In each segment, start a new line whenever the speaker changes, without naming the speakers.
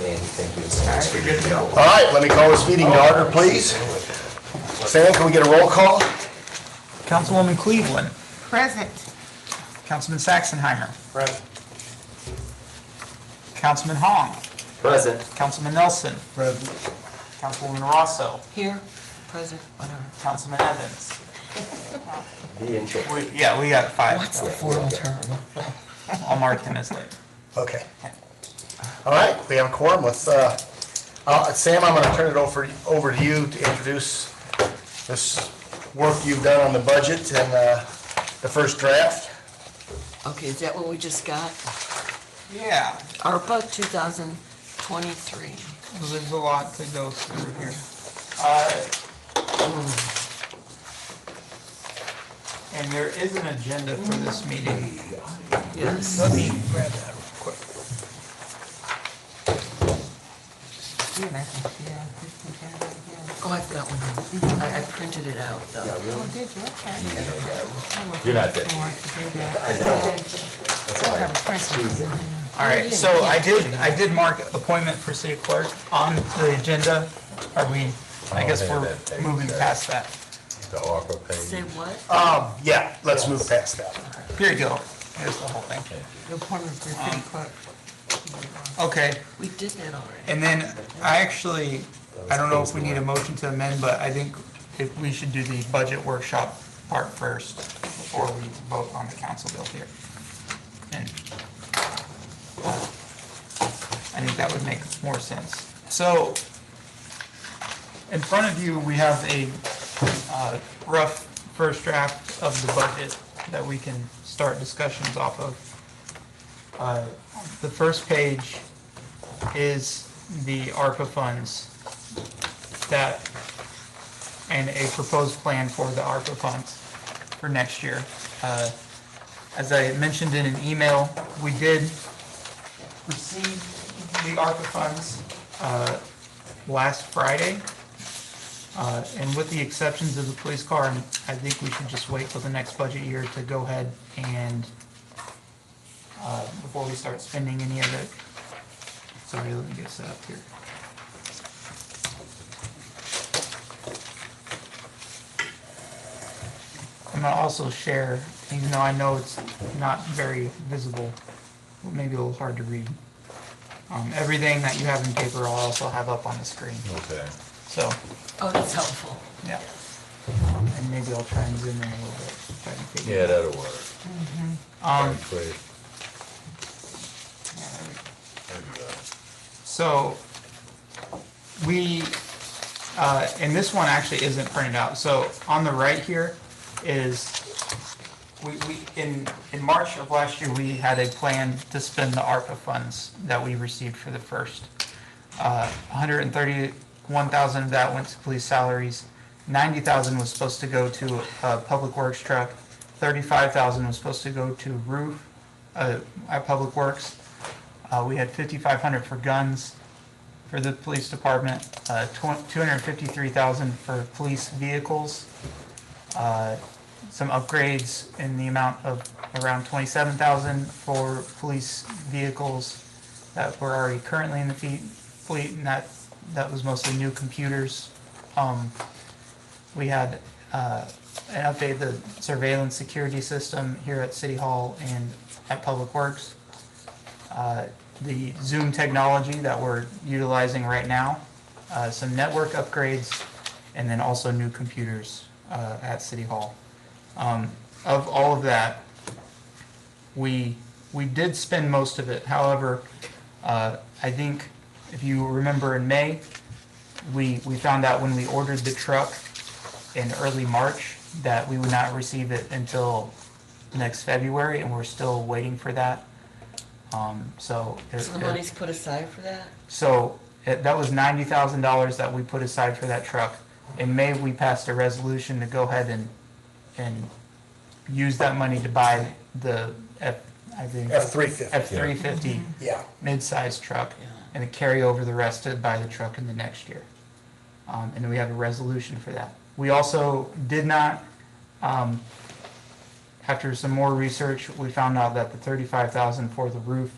Thank you.
All right, we're good to go.
All right, let me call this meeting to order, please. Sam, can we get a roll call?
Councilwoman Cleveland.
Present.
Councilman Saxenheimer.
Present.
Councilman Hong.
Present.
Councilman Nelson.
Present.
Councilwoman Rosso.
Here. Present. Whatever.
Councilman Evans.
Be in charge.
We got 5.
What's the formal term?
I'll mark him as late.
Okay. All right, we have a quorum with, Sam, I'm gonna turn it over to you to introduce this work you've done on the budget and, the first draft.
Okay, is that what we just got?
Yeah,
ARPA 2023.
there's a lot to go through here. And there is an agenda for this meeting.
Yes.
Let me grab that real quick.
Oh, I've got one. I printed it out, though.
You're not dead.
All right, so I did mark appointment for city clerk on the agenda. Are we, I guess we're moving past that.
The ARPA
Say
page.
what?
Yeah, let's move past that.
Here you go. Here's the whole thing.
The appointment for city clerk.
Okay,
We did that already.
and then I don't know if we need a motion to amend, but I think if we should do the budget workshop part first before we vote on the council bill here. And I think that would make more sense. So in front of you, we have a rough first draft of the budget that we can start discussions off of. The first page is the ARPA funds and a proposed plan for the ARPA funds for next year. As I mentioned in an email, we did receive the ARPA funds last Friday. And with the exceptions of the police car, I think we should just wait till the next budget year to go ahead and before we start spending any of it. Sorry, let me get set up here. I'm gonna also share, even though I know it's not very visible, maybe a little hard to read. Everything that you have in paper I'll also have up on the screen,
Okay.
so,
Oh, that's helpful.
yeah. And maybe I'll try and zoom in a little bit. if I can figure
Yeah,
it out.
that'll work. Great.
So, we, and this one actually isn't printed out, so on the right here is, in March of last year, we had a plan to spend the ARPA funds that we received for the first. 131,000 of that went to police salaries, 90,000 was supposed to go to a public works truck, 35,000 was supposed to go to roof at Public Works. We had 5,500 for guns for the police department, 253,000 for police vehicles, some upgrades in the amount of around 27,000 for police vehicles that were already currently in the fleet, and that was mostly new computers. We had an update the surveillance security system here at City Hall and at Public Works. The Zoom technology that we're utilizing right now, some network upgrades, and then also new computers at City Hall. Of all of that, we did spend most of it. However, I think if you remember in May, we found out when we ordered the truck in early March that we would not receive it until next February, and we're still waiting for that. So
So the money's put aside for that?
so that was $90,000 that we put aside for that truck. In May, we passed a resolution to go ahead and use that money to buy the
F-350.
F-350
Yeah.
mid-size truck,
Yeah.
and to carry over the rest to buy the truck in the next year. And we have a resolution for that. We also did not, after some more research, we found out that the $35,000 for the roof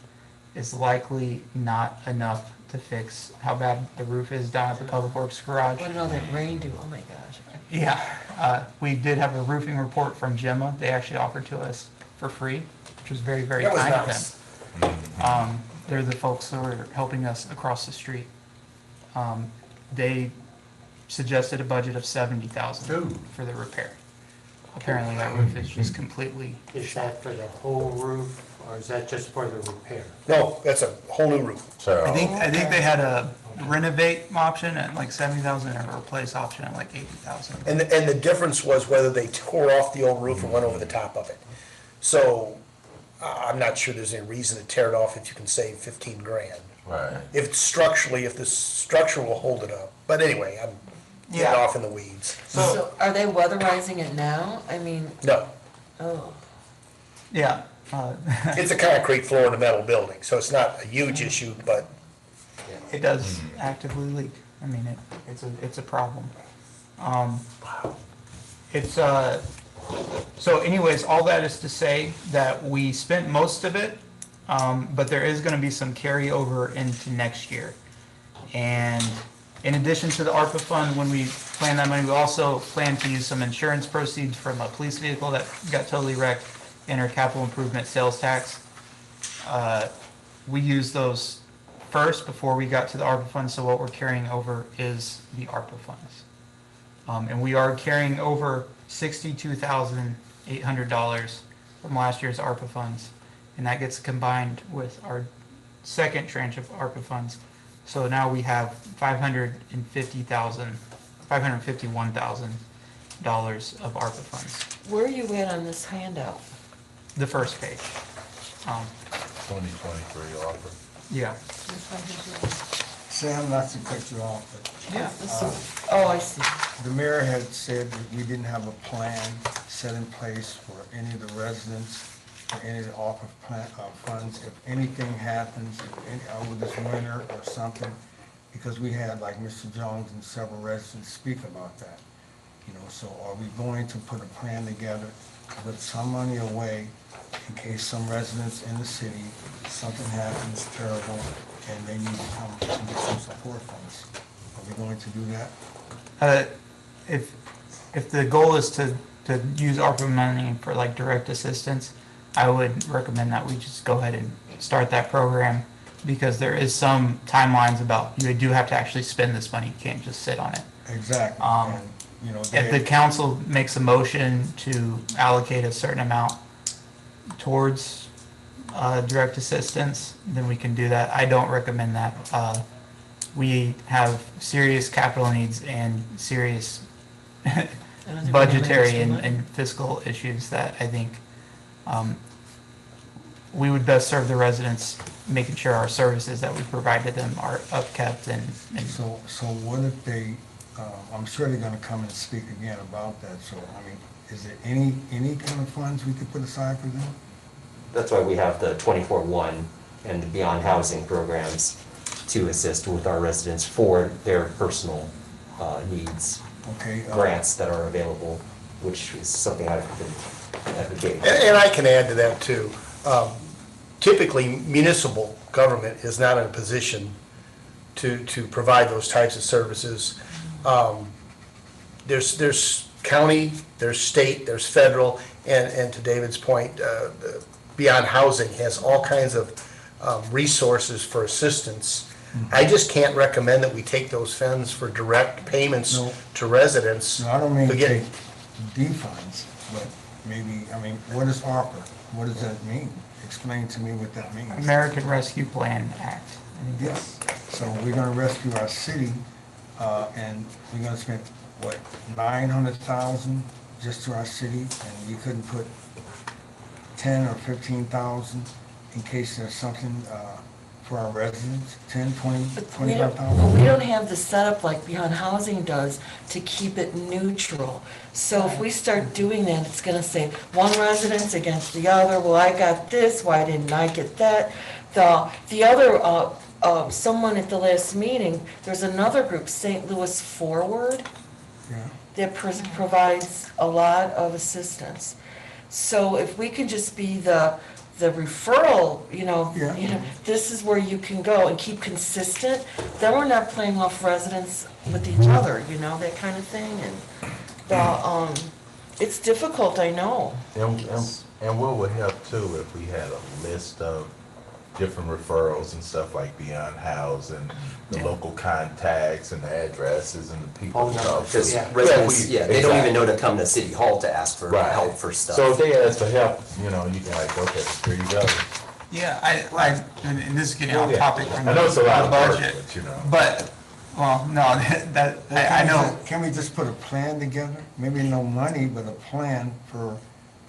is likely not enough to fix how bad the roof is down at the Public Works garage.
What did all that rain do? Oh my gosh.
Yeah, we did have a roofing report from Gemma. They actually offered to us for free, which was very, very
That was
kind of
nice.
them. They're the folks who are helping us across the street. They suggested a budget of $70,000 for the repair. Apparently that roof is just completely,
Is that for the whole roof, or is that just for the repair?
No, that's a whole new roof.
So,
I think they had a renovate option at like 70,000 and a replace option at like 80,000.
And the difference was whether they tore off the old roof or went over the top of it. So, I'm not sure there's any reason to tear it off if you can save 15 grand.
right.
If the structure will hold it up. But anyway, I'm getting
Yeah.
off in the weeds.
So are they weatherizing it now? I mean,
No,
oh,
Yeah,
it's a concrete floor in a metal building, so it's not a huge issue, but
it does actively leak. I mean, it's a problem. So anyways, all that is to say that we spent most of it, but there is gonna be some carryover into next year. And in addition to the ARPA fund, when we plan that money, we also plan to use some insurance proceeds from a police vehicle that got totally wrecked in our capital improvement sales tax. We used those first before we got to the ARPA funds, so what we're carrying over is the ARPA funds. And we are carrying over $62,800 from last year's ARPA funds, and that gets combined with our second tranche of ARPA funds. So now we have $551,000 of ARPA funds.
where are you at on this handout?
The first page.
2023 offer.
Yeah.
Sam, not to cut you off, but
Yeah.
Oh, I see.
the mayor had said that we didn't have a plan set in place for any of the residents, for any of the ARPA funds, if anything happens, over this winter or something, because we had, like Mr. Jones and several residents speak about that. You know, so are we going to put a plan together, put some money away in case some residents in the city, something happens terrible, and they need to come and get some support funds? Are we going to do that?
If the goal is to use ARPA money for like direct assistance, I would recommend that we just go ahead and start that program, because there is some timelines about, you do have to actually spend this money, you can't just sit on it.
Exactly.
Um,
And, you know,
If the council makes a motion to allocate a certain amount towards direct assistance, then we can do that. I don't recommend that. We have serious capital needs and serious
I don't think we're gonna
budgetary
manage the money.
and fiscal issues that I think we would best serve the residents, making sure our services that we provide to them are upkept and
so what if they, I'm sure they're gonna come and speak again about that, so, I mean, is there any kind of funds we could put aside for them?
That's why we have the 24/1 and the Beyond Housing programs to assist with our residents for their personal needs,
Okay?
grants that are available, which is something I've been advocating.
And I can add to that too. Typically, municipal government is not in a position to provide those types of services. There's county, there's state, there's federal, and to David's point, Beyond Housing has all kinds of resources for assistance. I just can't recommend that we take those funds for direct payments
No.
to residents.
No, I don't mean to
Again,
take D funds, but maybe, I mean, what is ARPA? What does that mean? Explain to me what that means.
American Rescue Plan Act. I think
Yes, so we're gonna rescue our city, and we're gonna spend, what, 900,000 just to our city, and we couldn't put 10 or 15,000 in case there's something, for our residents, 10, 20,
But we don't
25,000?
have the setup like Beyond Housing does to keep it neutral. So if we start doing that, it's gonna say one residence against the other, well, I got this, why didn't I get that? The other, someone at the last meeting, there's another group, St. Louis Forward,
Yeah,
that provides a lot of assistance. So if we can just be the the referral,
Yeah.
this is where you can go and keep consistent, then we're not playing off residents with each other, that kind of thing, and, it's difficult, I know.
And what would help too if we had a list of different referrals and stuff like Beyond House and the local contacts and the addresses and the people.
Phone numbers.
Because
Yeah.
residents,
Yeah,
they don't even
exactly.
know to come to City Hall to ask for
Right.
help for stuff.
So if they ask for help, you can like, okay, here you go.
Yeah, and this is getting off
Yeah.
topic from
I know it's a lot
the
of work,
budget,
but
but, well, no, I know,
Can we just put a plan together? Maybe no money, but a plan for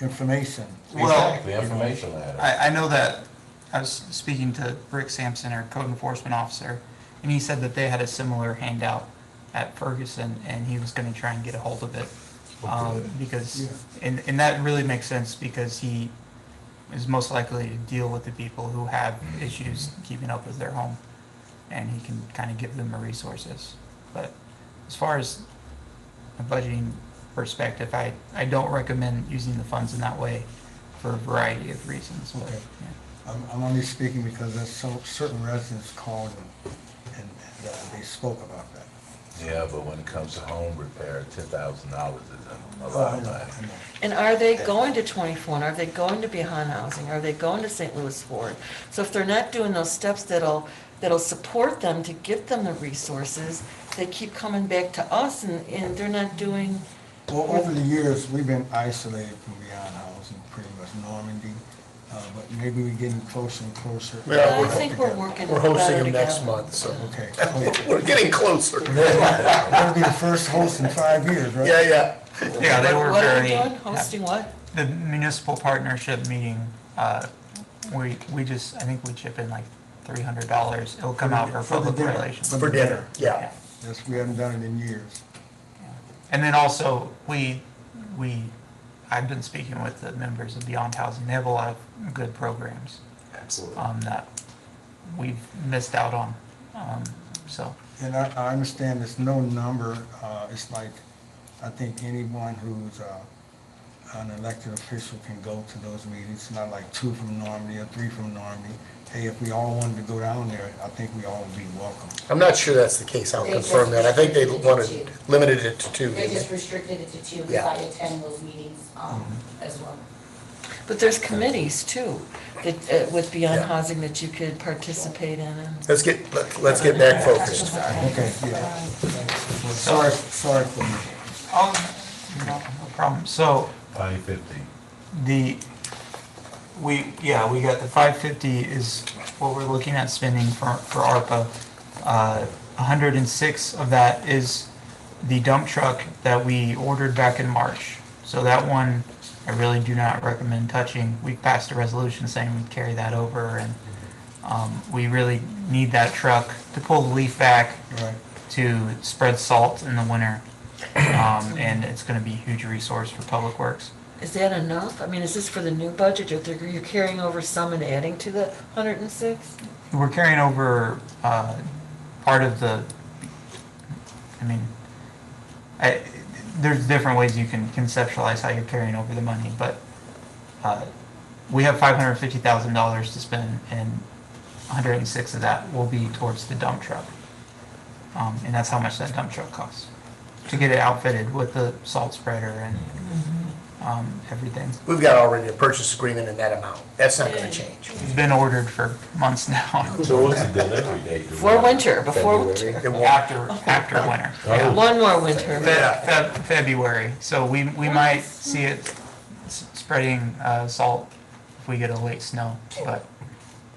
information.
well,
The information ladder.
I know that I was speaking to Rick Sampson, our code enforcement officer, and he said that they had a similar handout at Ferguson, and he was gonna try and get a hold of it. Because, and that really makes sense, because he is most likely to deal with the people who have issues keeping up with their home, and he can kind of give them the resources. But as far as a budgeting perspective, I don't recommend using the funds in that way for a variety of reasons, but,
Okay.
yeah.
I'm only speaking because there's certain residents called and they spoke about that.
Yeah, but when it comes to home repair, $10,000 isn't a
Oh,
lot
I
of
know,
money.
I know.
And are they going to 21? Are they going to Beyond Housing? Are they going to St. Louis Ford? So if they're not doing those steps that'll support them to get them the resources, they keep coming back to us, and they're not doing,
Well, over the years, we've been isolated from Beyond Housing, pretty much Normandy, but maybe we're getting closer and closer.
Yeah,
I think we're working
We're
better
hosting
together.
them next month, so.
Okay. Oh,
We're getting closer.
That'll be the first host in 5 years, right?
Yeah, yeah.
Yeah, they were
What are we
very,
doing? Hosting what?
the municipal partnership meeting, we just, I think we chip in like $300. It'll come out for
For the
public
dinner.
relations.
For dinner, yeah.
Yes, we haven't done it in years.
And then also, I've been speaking with the members of Beyond Housing. They have a lot of good programs
Absolutely.
that we've missed out on. So,
And I understand there's no number, it's like, I think anyone who's an elected official can go to those meetings, not like 2 from Normandy or 3 from Normandy. Hey, if we all wanted to go down there, I think we all would be welcome.
I'm not sure that's the case, I'll confirm that. I think they wanted, limited it to 2.
They
didn't
just
they?
restricted it to 2 because
Yeah.
I attend those meetings as well.
But there's committees too, that, with Beyond
Yeah.
Housing that you could participate in, and
Let's get back focused.
Okay, yeah. Sorry for me.
no problem. So,
550.
we got the 550 is what we're looking at spending for ARPA. 106 of that is the dump truck that we ordered back in March. So that one, I really do not recommend touching. We passed a resolution saying we'd carry that over, and we really need that truck to pull the leaf back,
Right.
to spread salt in the winter. And it's gonna be a huge resource for Public Works.
is that enough? I mean, is this for the new budget, or you're carrying over some and adding to the 106?
We're carrying over part of the, there's different ways you can conceptualize how you're carrying over the money, but we have $550,000 to spend, and 106 of that will be towards the dump truck. And that's how much that dump truck costs, to get it outfitted with the salt spreader and everything.
We've got already a purchase agreement in that amount. That's not gonna change.
It's been ordered for months now,
So what's the delivery date?
For winter, before winter.
It won't.
after winter. Yeah.
One more winter.
February, so we might see it spreading salt if we get a late snow, but,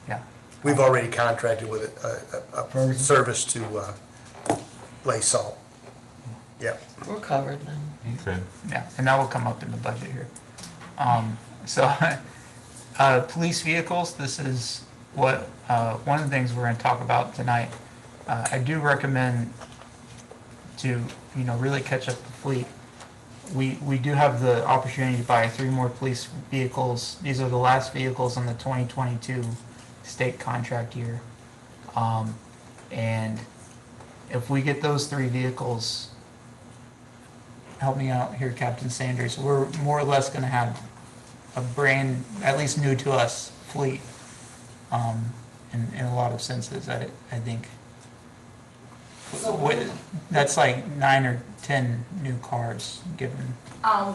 yeah.
We've already contracted with a service to lay salt. Yep.
We're covered then.
Okay.
Yeah, and that will come up in the budget here. So, police vehicles, this is what, one of the things we're gonna talk about tonight. I do recommend to, really catch up the fleet. We do have the opportunity to buy 3 more police vehicles. These are the last vehicles on the 2022 state contract year. And if we get those 3 vehicles, help me out here, Captain Sanders, we're more or less gonna have a brand, at least new to us, fleet, in a lot of senses, I think.
So
That's like 9 or 10 new cars given.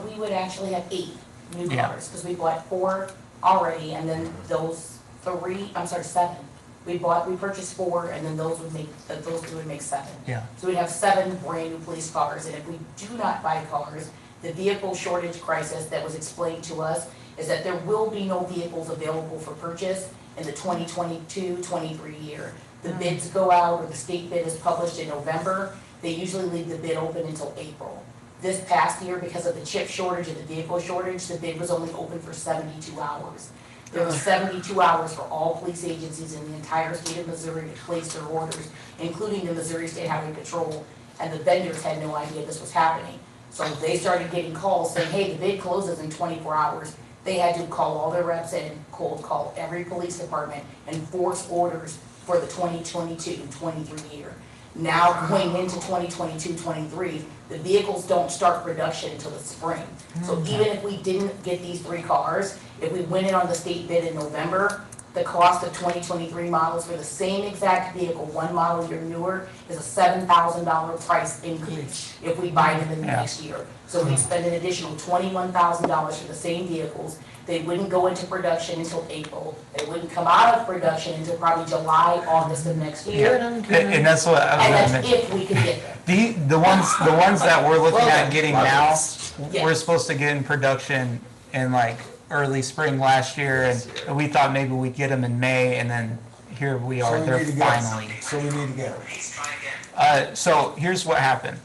we would actually have 8 new
Yeah.
cars, because we bought 4 already, and then those 7. We purchased 4, and then those 2 would make 7.
Yeah.
So we'd have 7 brand-new police cars, and if we do not buy cars, the vehicle shortage crisis that was explained to us is that there will be no vehicles available for purchase in the 2022-23 year. The bids go out, or the state bid is published in November. They usually leave the bid open until April. This past year, because of the chip shortage and the vehicle shortage, the bid was only open for 72 hours. There were 72 hours for all police agencies in the entire state of Missouri to place their orders, including the Missouri State Highway Patrol, and the vendors had no idea this was happening. So they started getting calls saying, hey, the bid closes in 24 hours. They had to call all their reps in, cold call every police department, and force orders for the 2022-23 year. Now, going into 2022-23, the vehicles don't start production until the spring. So even if we didn't get these 3 cars, if we went in on the state bid in November, the cost of 2023 models for the same exact vehicle, 1 model year newer, is a $7,000 price increase if we buy them in the next year. So we spend an additional $21,000 for the same vehicles. They wouldn't go into production until April. They wouldn't come out of production until probably July, August of next year.
And that's what I was
And
gonna
that's
mention.
if we could get them.
The ones that we're looking at getting now,
Yeah.
we're supposed to get in production in like early spring last year, and we thought maybe we'd get them in May, and then here we are, they're finally.
So we need to get them.
So here's what happened.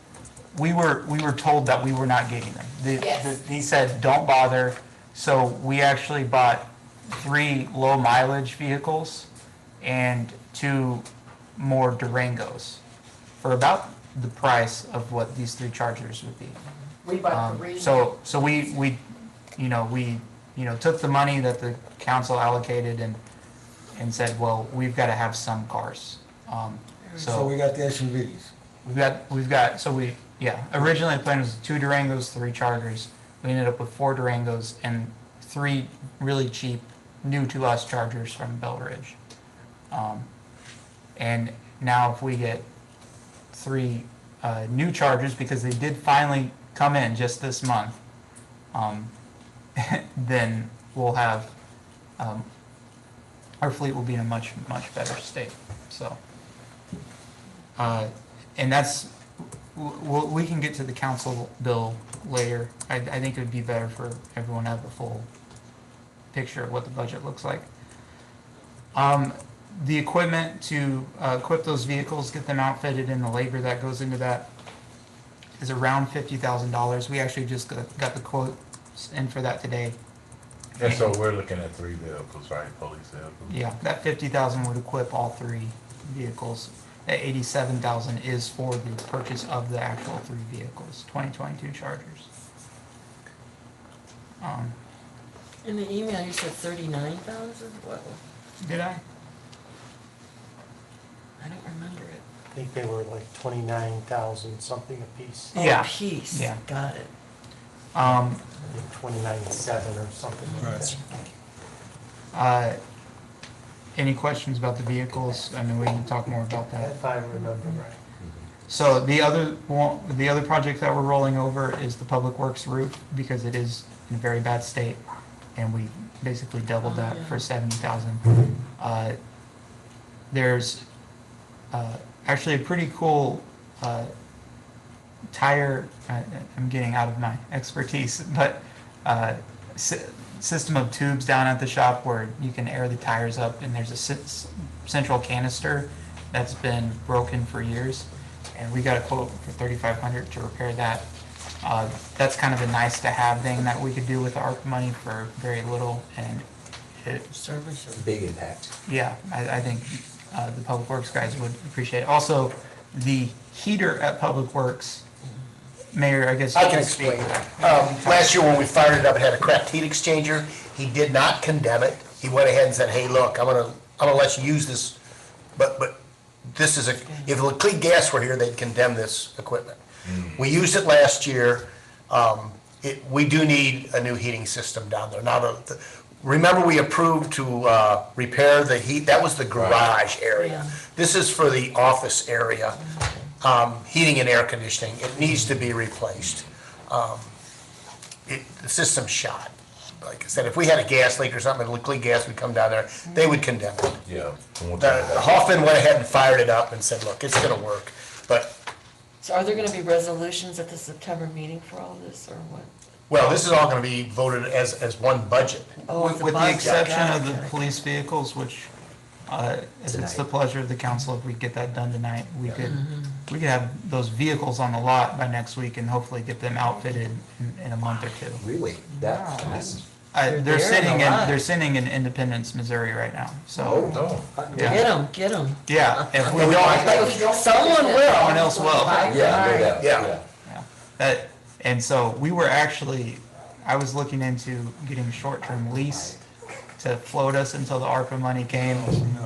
We were told that we were not getting them.
Yes.
He said, don't bother. So we actually bought 3 low mileage vehicles and 2 more Durangos for about the price of what these 3 Chargers would be.
We bought 3.
So we took the money that the council allocated and said, well, we've got to have some cars.
So we got the SUVs.
Originally the plan was 2 Durangos, 3 Chargers. We ended up with 4 Durangos and 3 really cheap, new to us Chargers from Bell Ridge. And now if we get 3 new Chargers, because they did finally come in just this month, then we'll have, our fleet will be in a much, much better state, so. And that's, we can get to the council bill later. I think it would be better for everyone to have a full picture of what the budget looks like. The equipment to equip those vehicles, get them outfitted, and the labor that goes into that is around $50,000. We actually just got the quotes in for that today.
And so we're looking at 3 vehicles, right, police vehicles?
Yeah, that $50,000 would equip all 3 vehicles. That $87,000 is for the purchase of the actual 3 vehicles, 2022 Chargers.
In the email, you said 39,000? What?
Did I?
I don't remember it.
I think they were like 29,000 something apiece.
Yeah.
Oh, piece.
Yeah.
Got it.
I think 29.7 or something like that.
Any questions about the vehicles? I mean, we can talk more about that.
If I remember right.
So the other project that we're rolling over is the Public Works roof, because it is in a very bad state, and we basically doubled that for $70,000. There's actually a pretty cool tire. I'm getting out of my expertise, but system of tubes down at the shop where you can air the tires up, and there's a central canister that's been broken for years, and we got a quote for $3,500 to repair that. That's kind of a nice to have thing that we could do with ARP money for very little, and
Service.
Big impact.
yeah, I think the Public Works guys would appreciate it. Also, the heater at Public Works, Mayor, I guess you
I can
speak
explain.
to that.
Last year when we fired it up, it had a cracked heat exchanger. He did not condemn it. He went ahead and said, hey, look, I'm gonna let you use this, but this is if Leclerc Gas were here, they'd condemn this equipment. We used it last year. We do need a new heating system down there. Now, remember we approved to repair the heat, that was the garage area.
Yeah.
This is for the office area, heating and air conditioning. It needs to be replaced. The system's shot. Like I said, if we had a gas leak or something, a leak gas would come down there, they would condemn it.
Yeah.
The Hoffman went ahead and fired it up and said, look, it's gonna work. But,
So are there gonna be resolutions at the September meeting for all this, or what?
well, this is all gonna be voted as one budget.
Oh,
With
it's a
with the
budget,
exception of the
gotcha.
police vehicles, which, if it's the pleasure of the council, if we get that done tonight, we could have those vehicles on the lot by next week and hopefully get them outfitted in a month or two.
Really? That's,
They're
They're
there
sitting
in a lot.
they're sitting in Independence, Missouri right now, so,
No.
yeah.
Get them.
Yeah, if we
We
don't,
don't-
Someone will.
someone else will.
yeah, no doubt,
Yeah.
Yeah. That, and so we were actually, I was looking into getting short-term lease to float us until the ARPA money came,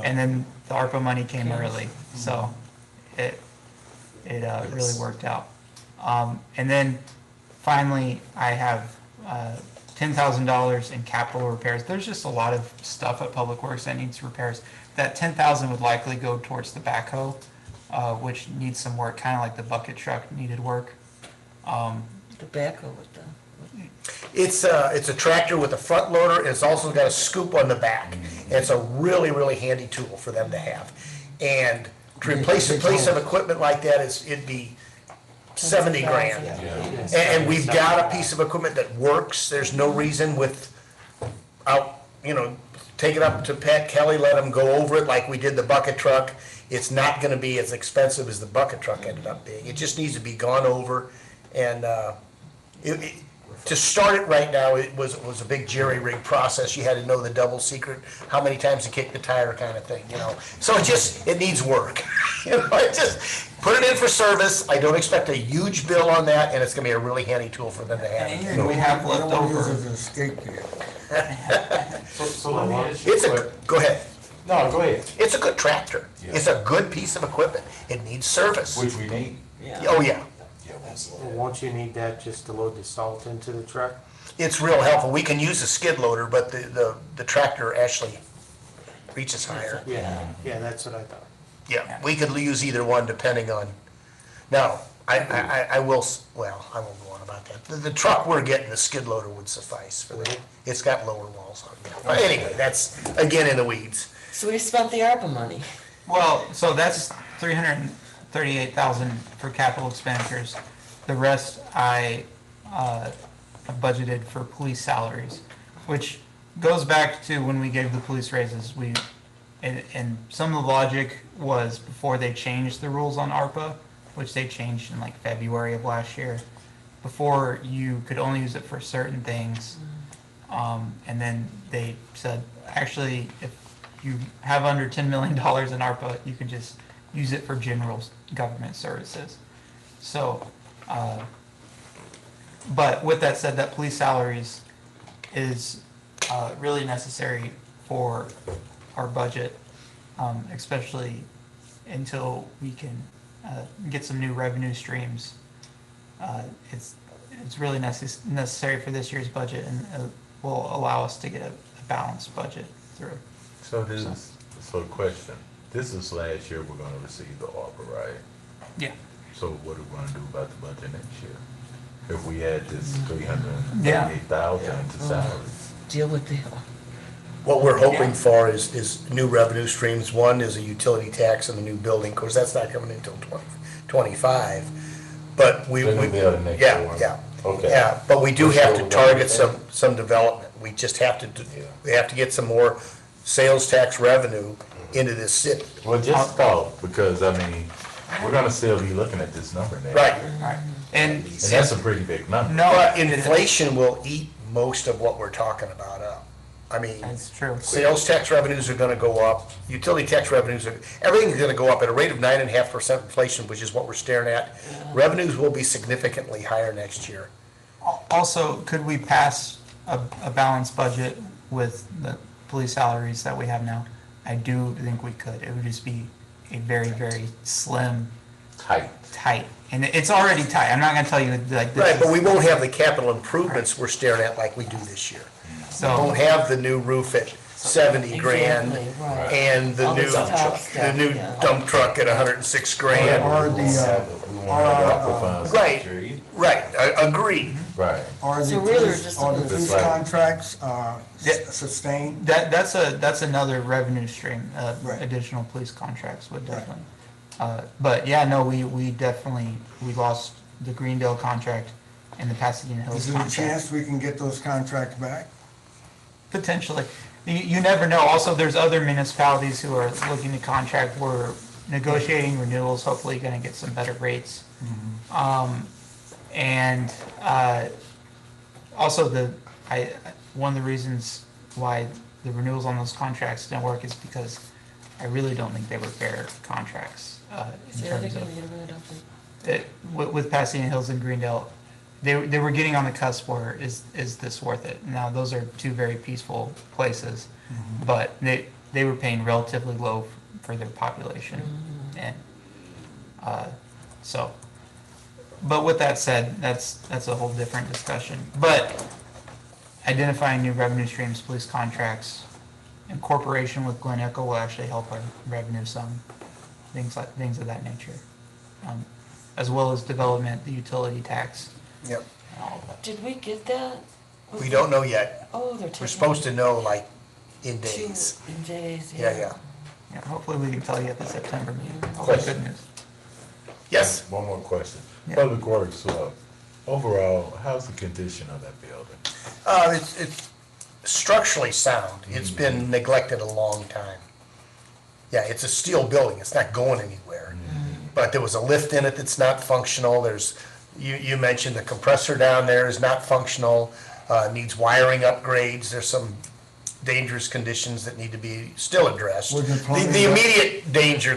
and then the ARPA money came early, so it really worked out. And then finally, I have $10,000 in capital repairs. There's just a lot of stuff at Public Works that needs repairs. That 10,000 would likely go towards the backhoe, which needs some work, kind of like the bucket truck needed work.
The backhoe with the,
It's a tractor with a front loader, it's also got a scoop on the back. It's a really, really handy tool for them to have. And to replace a piece of equipment like that it'd be 70 grand. And we've got a piece of equipment that works, there's no reason take it up to Pat Kelly, let him go over it like we did the bucket truck. It's not gonna be as expensive as the bucket truck ended up being. It just needs to be gone over, and to start it right now, it was a big jerry rig process. You had to know the double secret, how many times to kick the tire kind of thing, So it needs work. Put it in for service. I don't expect a huge bill on that, and it's gonna be a really handy tool for them to have.
Anything we have left
What it is
over,
is an escape vehicle.
So let me ask you.
Go ahead.
no, go ahead.
It's a good tractor.
Yeah.
It's a good piece of equipment. It needs service.
Which we need.
yeah.
Oh, yeah.
Yeah, absolutely.
Won't you need that just to load the salt into the truck?
It's real helpful. We can use a skid loader, but the tractor actually reaches higher.
Yeah, that's what I thought.
Yeah, we could use either one depending on, now, I will, I won't go on about that. The truck we're getting, the skid loader would suffice for that. It's got lower walls on it. But anyway, that's, again, in the weeds.
So we spent the ARPA money.
well, so that's 338,000 for capital expenditures. The rest I budgeted for police salaries, which goes back to when we gave the police raises. And some of the logic was before they changed the rules on ARPA, which they changed in like February of last year. Before, you could only use it for certain things. And then they said, actually, if you have under $10 million in ARPA, you can just use it for general government services. So, but with that said, that police salaries is really necessary for our budget, especially until we can get some new revenue streams. It's really necessary for this year's budget, and will allow us to get a balanced budget through.
So question, this is last year we're gonna receive the ARPA, right?
Yeah.
So what are we gonna do about the budget next year? If we add this 338,000 to salaries?
Deal with the,
What we're hoping for is new revenue streams. One is a utility tax on the new building. Of course, that's not coming until 2025. But we.
The new building next
Yeah,
door.
yeah.
Okay.
Yeah, but we do
We're
have
still
to target
going
some development. We just have to, we have to get some more sales tax revenue into this city.
Well, just thought, because I mean, we're gonna still be looking at this number next
Right.
year.
All right. And
And that's a pretty big number.
no,
But inflation will eat most of what we're talking about up. I mean,
that's true.
sales tax revenues are gonna go up, utility tax revenues everything's gonna go up at a rate of 9.5% inflation, which is what we're staring at. Revenues will be significantly higher next year.
Also, could we pass a balanced budget with the police salaries that we have now? I do think we could. It would just be a very, very slim, tight. And it's already tight. I'm not gonna tell you like this.
Right, but we won't have the capital improvements we're staring at like we do this year. won't
So,
have the new roof at 70 grand
Exactly, right.
and the
All
new,
this top
the
stuff,
new
yeah.
dump truck at 106 grand.
Or
We
the,
won't have ARPA funds
Right.
next year either.
Right, agreed.
Right.
Are
So
the
really, we're
police,
just
are the
looking at
police
this.
contracts,
Yeah.
sustained?
that's another revenue stream,
Right.
additional police contracts would definitely. But yeah, no, we definitely, we lost the Greendale contract and the Pasadena Hills
Is there a
contract.
chance we can get those contracts back?
Potentially. You never know. Also, there's other municipalities who are looking to contract. We're negotiating renewals, hopefully gonna get some better rates. And also one of the reasons why the renewals on those contracts didn't work is because I really don't think they were fair contracts in
So are they
terms
gonna
of,
get rid of it?
with Pasadena Hills and Greendale, they were getting on the cusp where is this worth it? Now, those are two very peaceful places, but they were paying relatively low for their population. And so, but with that said, that's a whole different discussion. But identifying new revenue streams, police contracts, incorporation with Glen Echo will actually help our revenue some, things of that nature. As well as development, the utility tax,
Yep.
and all of that.
Did we get that?
We don't know yet.
Oh, they're taking.
We're supposed to know like in
two-
days.
In days,
Yeah, yeah.
Yeah, hopefully we can tell you at the September meeting. All the
Question.
good news.
Yes,
One more question.
Yeah.
Public Works, overall, how's the condition of that building?
it's structurally sound. It's been neglected a long time. Yeah, it's a steel building. It's not going anywhere. But there was a lift in it that's not functional. You mentioned the compressor down there is not functional, needs wiring upgrades. There's some dangerous conditions that need to be still addressed.
Was it plumbing
The
done?
immediate danger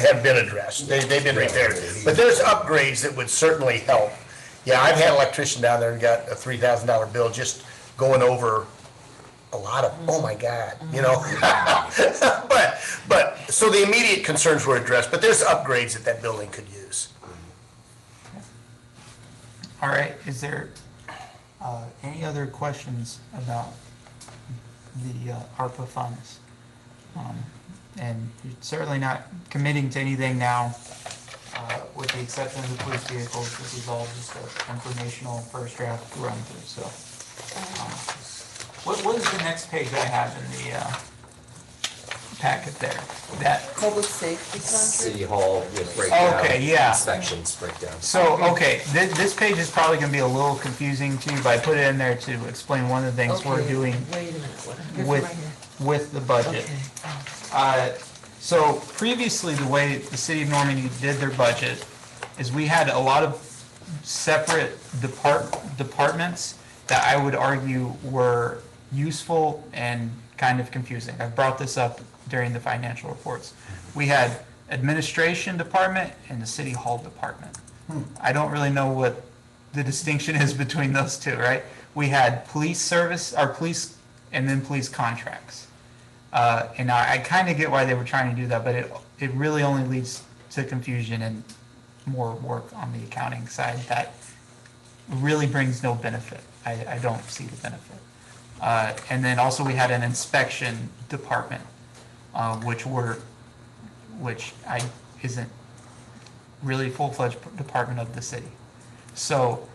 have been addressed. They've been repaired. But there's upgrades that would certainly help. Yeah, I've had an electrician down there and got a $3,000 bill just going over a lot of, oh my God, you know? But, so the immediate concerns were addressed, but there's upgrades that that building could use.
All right, is there any other questions about the ARPA funds? And you're certainly not committing to anything now, with the exception of the police vehicles. This is all just an informational first draft run through, so. What is the next page I have in the packet there? That,
Public safety contract?
City Hall with breakdown.
Okay, yeah.
Inspections breakdown.
so, okay, this page is probably gonna be a little confusing to you, but I put it in there to explain one of the things we're
Okay,
doing
Wait a minute, what, here's
with,
right here.
with the budget.
Okay.
So previously, the way the city of Normandy did their budget is we had a lot of separate departments that I would argue were useful and kind of confusing. I brought this up during the financial reports. We had administration department and the city hall department. I don't really know what the distinction is between those two, right? We had police service, or police, and then police contracts. And I kind of get why they were trying to do that, but it really only leads to confusion and more work on the accounting side that really brings no benefit. I don't see the benefit. And then also we had an inspection department, which isn't really a full-fledged department of the city. So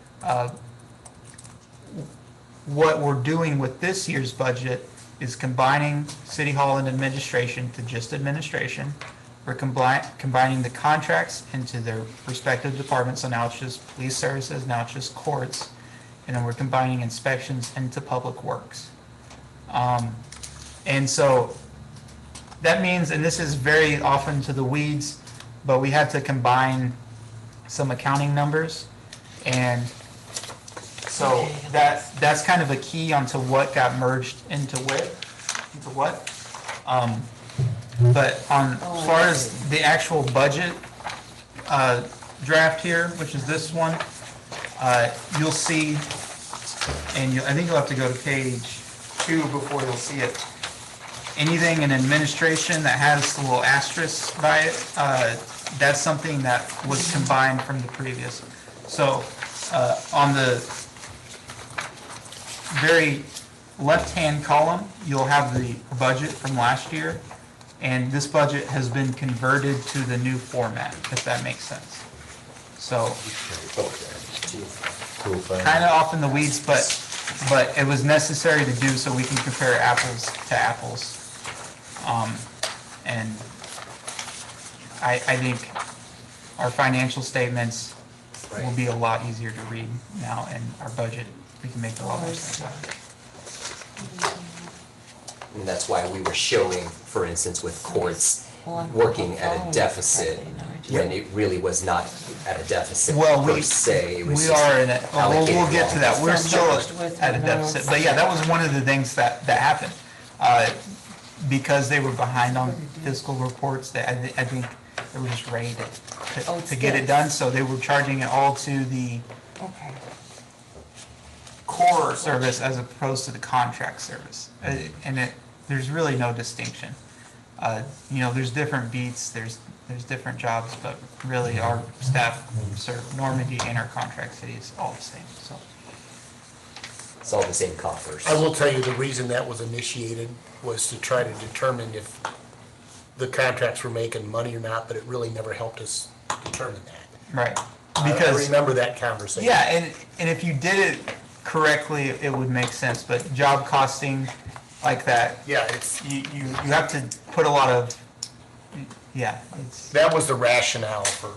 what we're doing with this year's budget is combining city hall and administration to just administration. We're combining the contracts into their respective departments, so now it's just police services, now it's just courts, and then we're combining inspections into public works. And so that means, and this is very often to the weeds, but we have to combine some accounting numbers, and so that's kind of a key onto what got merged into what. But as far as the actual budget draft here, which is this one, you'll see, and I think you'll have to go to page 2 before you'll see it. Anything in administration that has the little asterisk by it, that's something that was combined from the previous. So on the very left-hand column, you'll have the budget from last year, and this budget has been converted to the new format, if that makes sense. So, kind of off in the weeds, but it was necessary to do so we can compare apples to apples. And I think our financial statements will be a lot easier to read now, and our budget, we can make a lot more sense out of it.
And that's why we were showing, for instance, with courts,
Well, I'm
working at a
following
deficit
correctly now, I just-
when it really was not at a deficit
Well,
per se. It was
we
just
are in it, we'll
allocated
get to that,
wrong.
we're
It's
still
merged with
at a
the
deficit,
notes.
but yeah, that was one of the things that happened. Because they were behind on fiscal reports, I think they were just ready
Oh,
to get it
it's
done, so they were charging it all to the
Okay.
core service as opposed to the contract service. And there's really no distinction. There's different beats, there's different jobs, but really our staff serve Normandy and our contract city is all the same, so.
It's all the same coffers.
I will tell you, the reason that was initiated was to try to determine if the contracts were making money or not, but it really never helped us determine that.
Right.
I
Because,
remember that conversation.
yeah, and if you did it correctly, it would make sense, but job costing like that,
Yeah, it's,
you have to put a lot of, yeah, it's,
that was the rationale for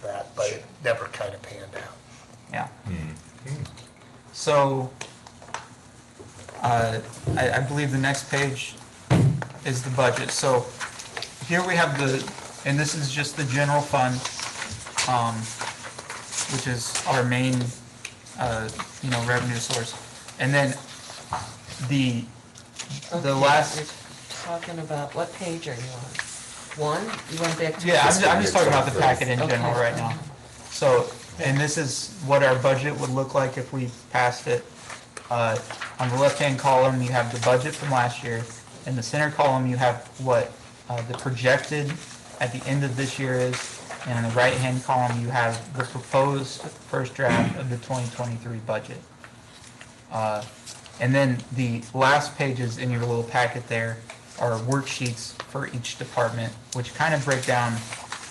that, but it never kind of panned out.
yeah. So, I believe the next page is the budget. So here we have and this is just the general fund, which is our main, revenue source. And then the
Okay,
last,
You're talking about, what page are you on? One? You went back to?
yeah, I'm just talking about the packet in general
Okay.
right now. So, and this is what our budget would look like if we passed it. On the left-hand column, you have the budget from last year. In the center column, you have what the projected at the end of this year is. And in the right-hand column, you have the proposed first draft of the 2023 budget. And then the last pages in your little packet there are worksheets for each department, which kind of break down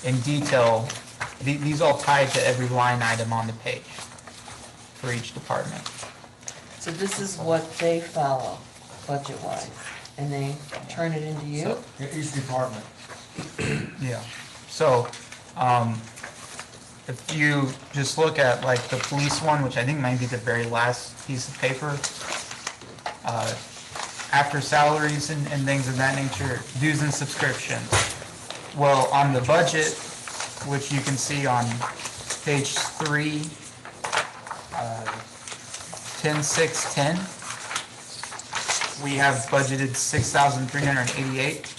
in detail. These all tie to every line item on the page for each department.
So this is what they follow, budget-wise, and they turn it into you?
So-
In each department.
Yeah. So, if you just look at like the police one, which I think might be the very last piece of paper, after salaries and things of that nature, dues and subscriptions. Well, on the budget, which you can see on page 3, 10.6.10, we have budgeted 6,388.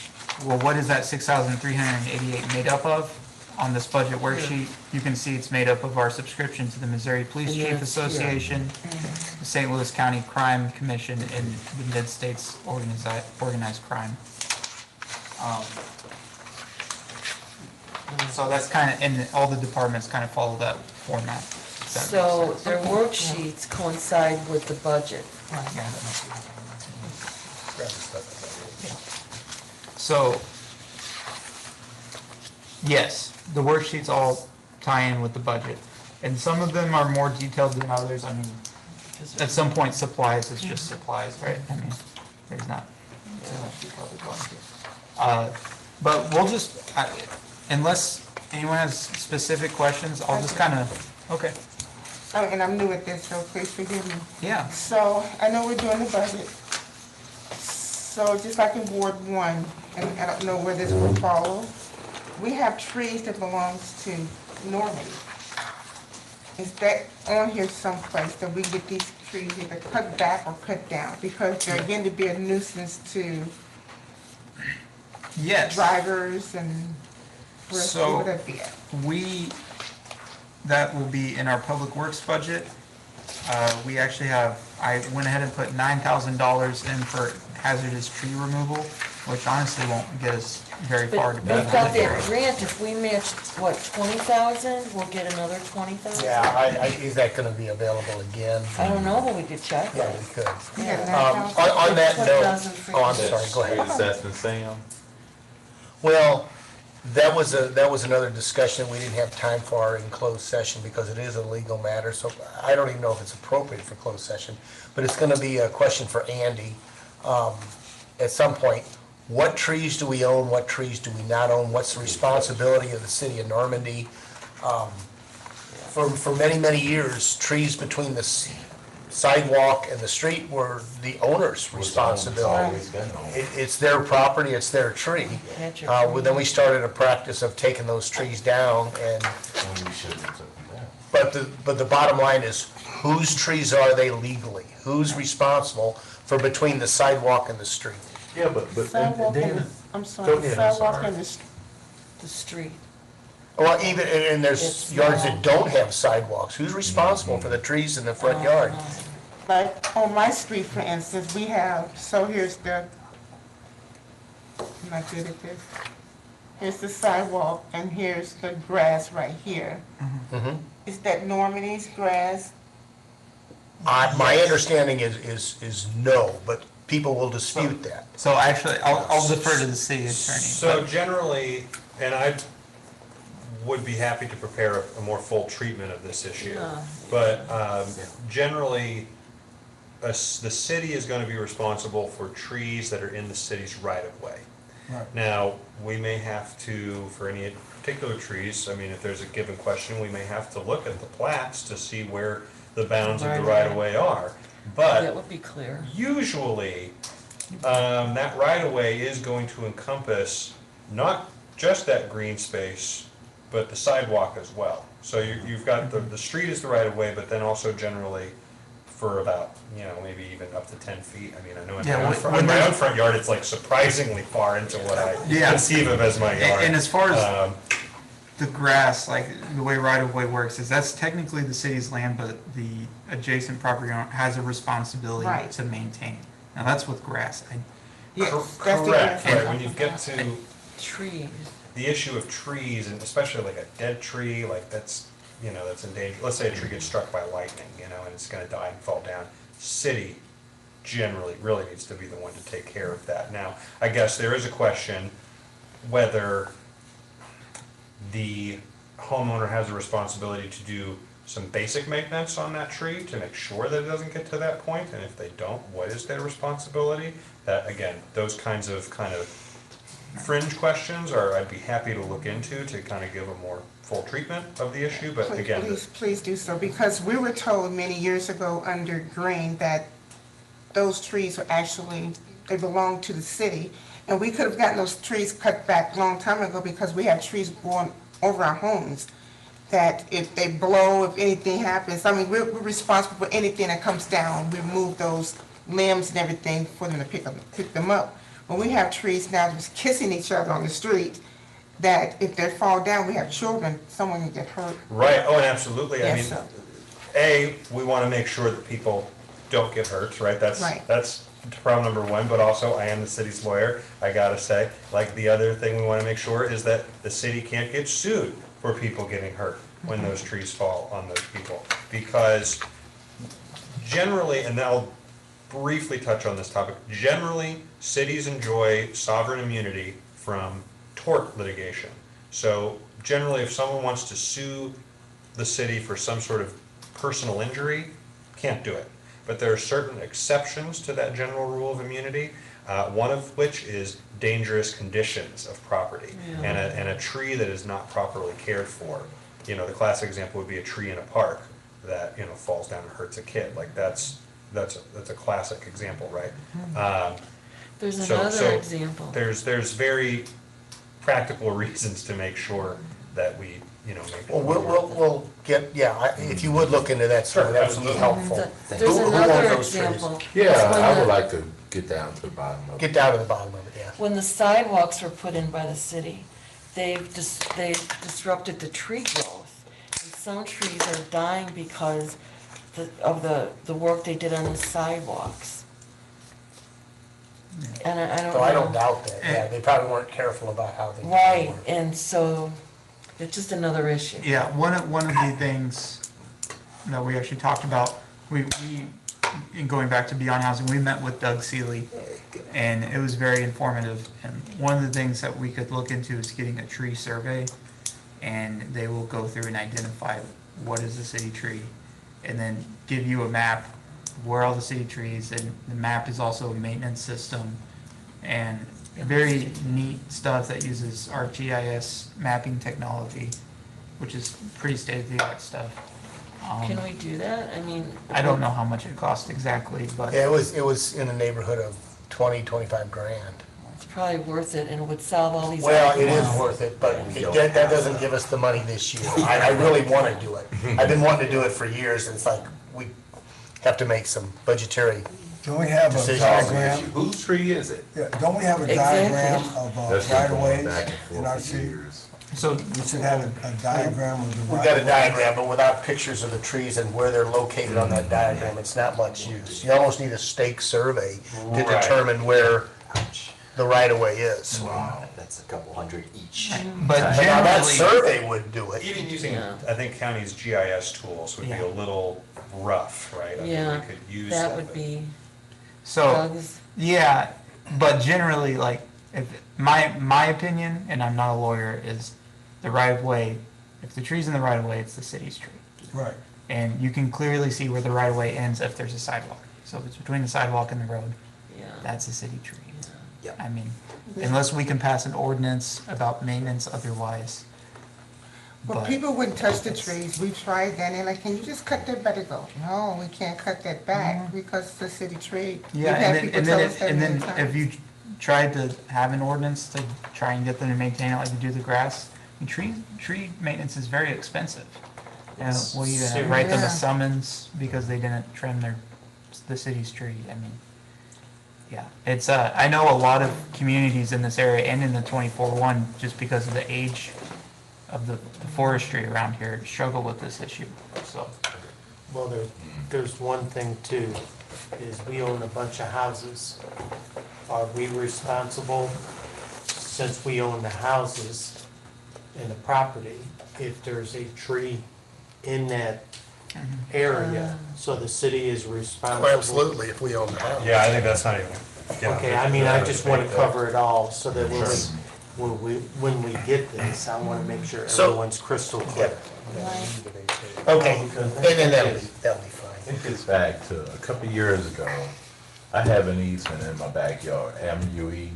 Well, what is that 6,388 made up of? On this budget worksheet, you can see it's made up of our subscription to the Missouri Police
And
Chief
that's here.
Association, the St. Louis County Crime Commission, and the Mid-States Organized Crime. So that's kind of, and all the departments kind of follow that format. if that
So
makes sense.
their worksheets coincide with the budget.
Yeah.
Grab the stuff.
So, yes, the worksheets all tie in with the budget. And some of them are more detailed than others. I mean, at some point, supplies is just supplies, right? I mean, there's not too much detail to go into. But we'll just, unless anyone has specific questions, I'll just kind of, okay,
Oh, and I'm new at this, so please forgive me.
yeah.
So, I know we're doing the budget. So, just like in Ward 1, and I don't know where this will follow, we have trees that belongs to Normandy. Is that on here someplace that we get these trees either cut back or cut down? Because they're going to be a nuisance to
Yes.
drivers and where
So-
would that be at?
That will be in our public works budget. We actually have, I went ahead and put $9,000 in for hazardous tree removal. which honestly won't get us very
But
far
we've
to
got
benefit the
that
area.
grant, if we match, what, 20,000, we'll get another 20,000?
Yeah, is that gonna be available again?
I don't know, but we could check.
Yeah, we could.
We got
Yeah.
9,000.
On that note,
20,000 free.
oh, I'm sorry, go ahead.
Assessment, Sam?
Well, that was another discussion we didn't have time for in closed session because it is a legal matter, so I don't even know if it's appropriate for closed session. But it's gonna be a question for Andy, at some point. What trees do we own, what trees do we not own, what's the responsibility of the city of Normandy? For many, many years, trees between the sidewalk and the street were the owner's responsibility.
Always been on.
It's their property, it's their tree.
That's your
Well, then we started a practice of taking those trees down, and,
And we shouldn't have took them down.
but the bottom line is, whose trees are they legally? Who's responsible for between the sidewalk and the street?
Yeah, but
Sidewalk and
then,
the, I'm
Go
sorry,
ahead, I'm
sidewalk
sorry.
and
The street.
Well, even, and there's
It's
yards
not-
that don't have sidewalks. Who's responsible for the trees in the front yard?
like, on my street, for instance, we have, so here's the, I'm not good at this. Here's the sidewalk, and here's the grass right here. Is that Normandy's grass?
My understanding is no, but people will dispute that.
So actually, I'll defer to the city attorney.
So generally, and I would be happy to prepare a more full treatment of this issue,
Yeah.
but generally, the city is going to be responsible for trees that are in the city's right-of-way. Now, we may have to, for any particular trees, I mean, if there's a given question, we may have to look at the plats to see where the bounds of the
Right-of-way.
right-of-way are.
That
But
would be clear.
usually, that right-of-way is going to encompass not just that green space, but the sidewalk as well. So you've got the street is the right-of-way, but then also generally for about, maybe even up to 10 feet. I mean, I know in
Yeah,
my own
when-
front,
when
in my
there's-
own front yard, it's like surprisingly far into what I
Yeah.
conceive of as my yard.
And as far as
Um,
the grass, like the way right-of-way works, is that's technically the city's land, but the adjacent property owner has a responsibility
Right.
to maintain. Now, that's with grass.
Yes,
cor-
that's the
Correct,
grass.
right, when you get to
Trees.
the issue of trees, and especially like a dead tree, like that's endangered. Let's say a tree gets struck by lightning, and it's gonna die and fall down. City generally really needs to be the one to take care of that. Now, I guess there is a question whether the homeowner has a responsibility to do some basic maintenance on that tree to make sure that it doesn't get to that point, and if they don't, what is their responsibility? That, again, those kinds of fringe questions I'd be happy to look into to kind of give a more full treatment of the issue, but again.
Please do so, because we were told many years ago under Green that those trees were actually, they belong to the city. And we could have gotten those trees cut back a long time ago because we have trees growing over our homes. That if they blow, if anything happens, I mean, we're responsible for anything that comes down. We remove those limbs and everything for them to pick them up. When we have trees now just kissing each other on the street, that if they fall down, we have children, someone can get hurt.
Right, oh, and absolutely, I
Yes,
mean,
sir.
we want to make sure that people don't get hurt, right?
Right.
That's problem number one, but also I am the city's lawyer, I gotta say, like the other thing we want to make sure is that the city can't get sued for people getting hurt when those trees fall on those people. Because generally, and I'll briefly touch on this topic, generally, cities enjoy sovereign immunity from tort litigation. So generally, if someone wants to sue the city for some sort of personal injury, can't do it. But there are certain exceptions to that general rule of immunity, one of which is dangerous conditions of property. And a tree that is not properly cared for. The classic example would be a tree in a park that, falls down and hurts a kid. Like that's a classic example, right?
There's
So-
another
so
example.
There's very practical reasons to make sure that we, make.
Well, we'll get, if you would look into that, sir,
Sure,
that would be
absolutely.
helpful.
There's
Who owns
another
those trees?
example.
Yeah,
It's when
I
the-
would like to get down to the bottom of it.
Get down to the bottom of it, yeah.
When the sidewalks were put in by the city, they've disrupted the tree growth. And some trees are dying because of the work they did on the sidewalks. And I don't know.
So I don't doubt that, yeah, they probably weren't careful about how they.
Right, and so it's just another issue.
Yeah, one of the things that we actually talked about, we in going back to Beyond Housing, we met with Doug Seeley, and it was very informative. And one of the things that we could look into is getting a tree survey, and they will go through and identify what is the city tree, and then give you a map where all the city trees, and the map is also a maintenance system, and very neat stuff that uses ArcGIS mapping technology, which is pretty state-of-the-art stuff.
Can we do that? I mean.
I don't know how much it costs exactly, but
Yeah, it was in the neighborhood of 25 grand.
It's probably worth it, and it would solve all these.
Well, it
arguments.
is worth it, but that doesn't give us the money this year. I really want to do it. I've been wanting to do it for years, and it's like, we have to make some budgetary.
Don't we have a
Decisions.
diagram,
Whose tree is it?
yeah, don't we have a
Exactly.
diagram of
That's been
right of
going
ways
back and
in
forth
our
for
city?
years.
so
We should have a diagram of the
We
right
got a
of ways.
diagram, but without pictures of the trees and where they're located on that diagram, it's not much use. You almost need a stake survey to
Right.
determine where the right-of-way is.
Wow, that's a couple hundred each.
but
Now, that
generally,
survey would do it.
Even using,
Yeah.
I think county's GIS tools would be
Yeah.
a little rough, right? I mean,
Yeah,
we could use
that would
something.
be
so
Doug's.
yeah, but generally, like, if my opinion, and I'm not a lawyer, is the right of way. If the tree's in the right of way, it's the city's tree,
Right.
and you can clearly see where the right of way ends if there's a sidewalk. So if it's between the sidewalk and the road,
Yeah.
that's a city tree.
Yeah.
I mean, unless we can pass an ordinance about maintenance otherwise.
Well,
But-
people wouldn't touch the trees. We tried that, and they're like, can you just cut that back? I go, no, we can't cut that back because it's a city tree. We've
Yeah,
had
and
people
then,
tell us that
and
many
then if
times.
you tried to have an ordinance to try and get them to maintain it like you do the grass, I mean, tree maintenance is very expensive. And well, you gonna write them
Yeah.
a summons because they didn't trim the city's tree, I mean, yeah, it's, I know a lot of communities in this area and in the 24-1, just because of the age of the forestry around here, struggle with this issue, so.
Well, there's one thing too, is we own a bunch of houses. Are we responsible, since we own the houses and the property, if there's a tree in that area, so the city is responsible?
Well, absolutely, if we own the house.
Yeah, I think that's not even.
Okay, I mean, I just want to cover it all, so that when we get this, I want to make sure
So-
everyone's crystal clear.
Okay, and then that'll be fine.
It gets back to a couple of years ago, I have an easement in my backyard, MUE,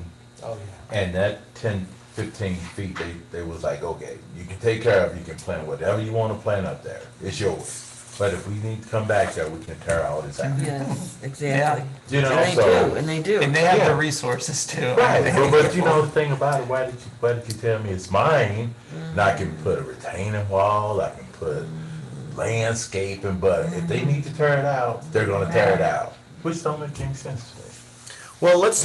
Oh, yeah.
and that 10, 15 feet, they was like, okay, you can take care of it, you can plant whatever you want to plant up there, it's yours. But if we need to come back there, we can tear all this out.
Yes, exactly.
You know,
And they
so-
do, and they do.
And they have
Yeah.
the resources too.
Right, but you know the thing about it, why did you tell me it's mine? And I can put a retaining wall, I can put landscaping, but if they need to tear it out, they're gonna tear it out, which don't make any sense to me.
Well, let's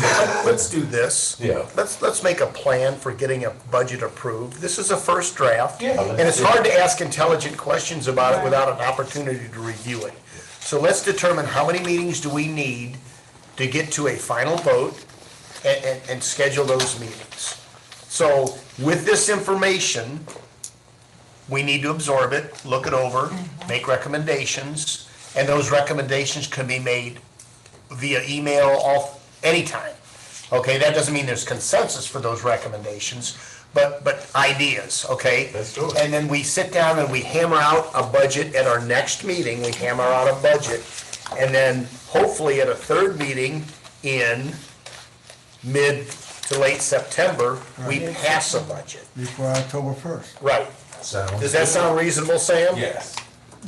do this.
Yeah.
Let's make a plan for getting a budget approved. This is a first draft.
Yeah.
And it's hard to ask intelligent questions about it without an opportunity to review it. So let's determine how many meetings do we need to get to a final vote and schedule those meetings. So with this information, we need to absorb it, look it over, make recommendations, and those recommendations can be made via email anytime. Okay, that doesn't mean there's consensus for those recommendations, but ideas, okay?
Let's do it.
And then we sit down and we hammer out a budget at our next meeting, we hammer out a budget, and then hopefully at a third meeting in mid to late September, we pass a budget.
Before October 1st.
Right. Does that sound reasonable, Sam?
Yes.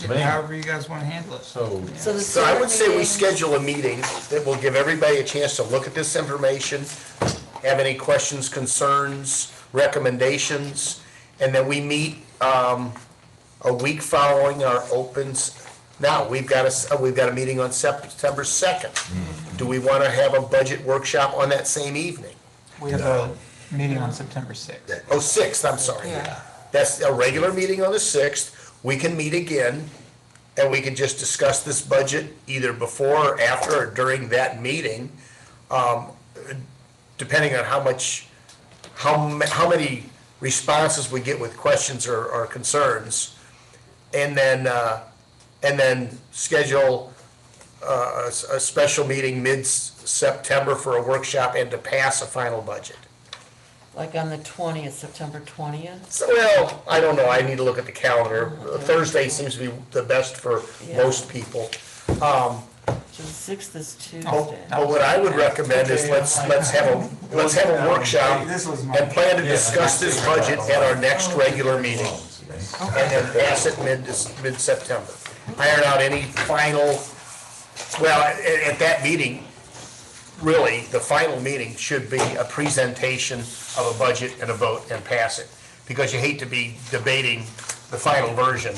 However you guys want to handle it.
So,
So the
So I would say we
meeting-
schedule a meeting that will give everybody a chance to look at this information, have any questions, concerns, recommendations, and then we meet a week following our opens. Now, we've got a meeting on September 2nd. Do we want to have a budget workshop on that same evening?
We have a meeting on September 6th.
Oh, 6th, I'm sorry.
Yeah.
That's a regular meeting on the 6th. We can meet again, and we can just discuss this budget either before or after or during that meeting. depending on how many responses we get with questions or concerns, and then schedule a special meeting mid-September for a workshop and to pass a final budget.
Like on the 20th, September 20th?
So, well, I don't know, I need to look at the calendar. Thursday seems to be the best for most people.
So the 6th is Tuesday.
But what I would recommend is let's have a workshop and plan to discuss this budget at our next regular meeting. And then pass it mid-September. Iron out any final, well, at that meeting, really, the final meeting should be a presentation of a budget and a vote and pass it. Because you hate to be debating the final version,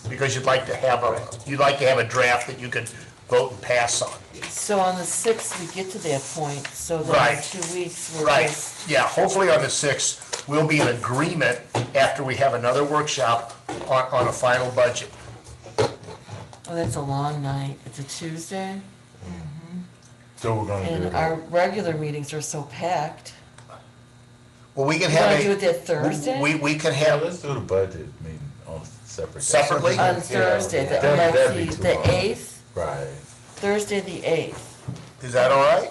because you'd like to have a draft that you could vote and pass on.
So on the 6th, we get to that point, so then in
Right.
2 weeks, we're
Right,
just,
yeah, hopefully on the 6th, we'll be in agreement after we have another workshop on a final budget.
oh, that's a long night. It's a Tuesday,
So we're gonna do
and
it.
our regular meetings are so packed.
Well, we can
You
have
wanna do it that Thursday?
We can
Yeah,
have,
let's do the budget meeting on separate. days.
Separately?
On Thursday, the,
That'd be
like
too
the
long.
8th,
Right.
Thursday the 8th.
is that all right?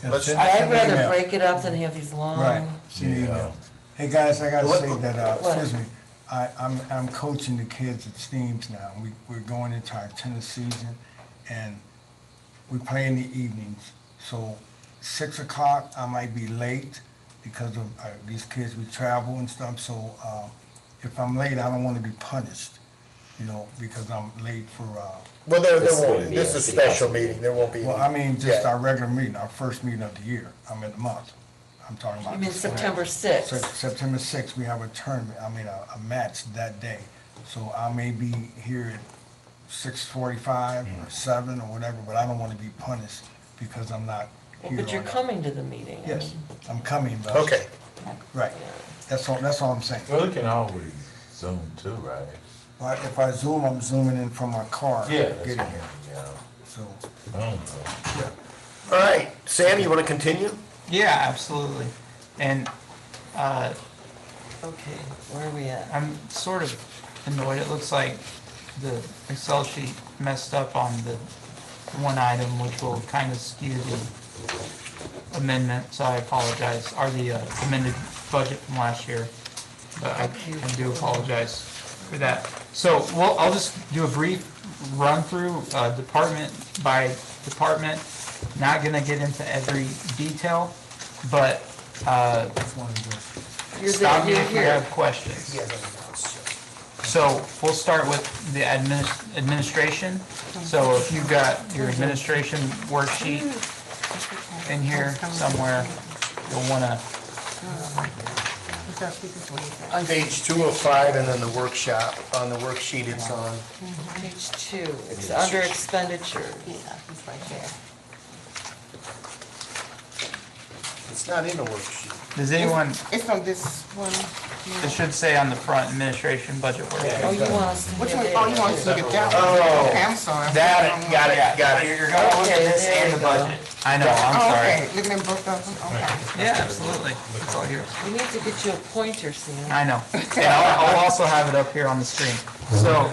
Yeah,
Let's-
send
I'd
an
rather
email.
break it up than have these long.
Right, send an email. Hey, guys, I gotta
What-
say that,
What?
excuse me, I'm coaching the kids at Steams now. We're going into our tennis season, and we play in the evenings. So 6 o'clock, I might be late because of these kids, we travel and stuff, so if I'm late, I don't wanna be punished, because I'm late for,
Well, there
This
won't,
wouldn't be
this
a
is a
city
special
council
meeting, there won't be.
well, I mean, just
Yeah.
our regular meeting, our first meeting of the year, in the month. I'm talking about.
You mean
this-
September 6th?
September 6th, we have a tournament, a match that day. So I may be here at 6:45 or 7 or whatever, but I don't want to be punished because I'm not
Well,
here.
but you're
on that.
coming to the meeting. I
Yes,
mean,
I'm coming, but.
Okay,
Right, that's all I'm saying.
Well, we can always Zoom too, right?
But if I Zoom, I'm zooming in from my car.
That's
Getting
fine,
here,
yeah.
so.
I don't know.
all right, Sam, you wanna continue?
Yeah, absolutely. And
Okay, where are we at?
I'm sort of annoyed. It looks like the Excel sheet messed up on the one item, which will kind of skew the amendment, so I apologize, or the amended budget from last year. But I do apologize for that. So, I'll just do a brief run-through, department by department. Not gonna get into every detail, but,
You're
stop me
there,
if
you're
you
here.
have questions. So we'll start with the administration. So if you've got your administration worksheet in here somewhere, you'll wanna,
On page 205 and then the workshop, on the worksheet it's on.
Page 2, it's under expenditures.
Yeah, it's right there.
It's not in the worksheet.
does anyone,
It's on this one.
it should say on the front, administration budget
Oh,
worksheet.
you want us to
Which
get
one?
it?
Oh, you want to get that one?
Oh.
Okay, I'm sorry.
Got it, got it, got
You're
it.
gonna look at
Okay,
this
there
and
you
the
go.
budget. I know, I'm
Oh,
sorry.
okay, looking at both of them, okay.
Yeah, absolutely. It's all yours.
We need to get you a pointer, Sam.
I know. And I'll also have it up here on the screen. So,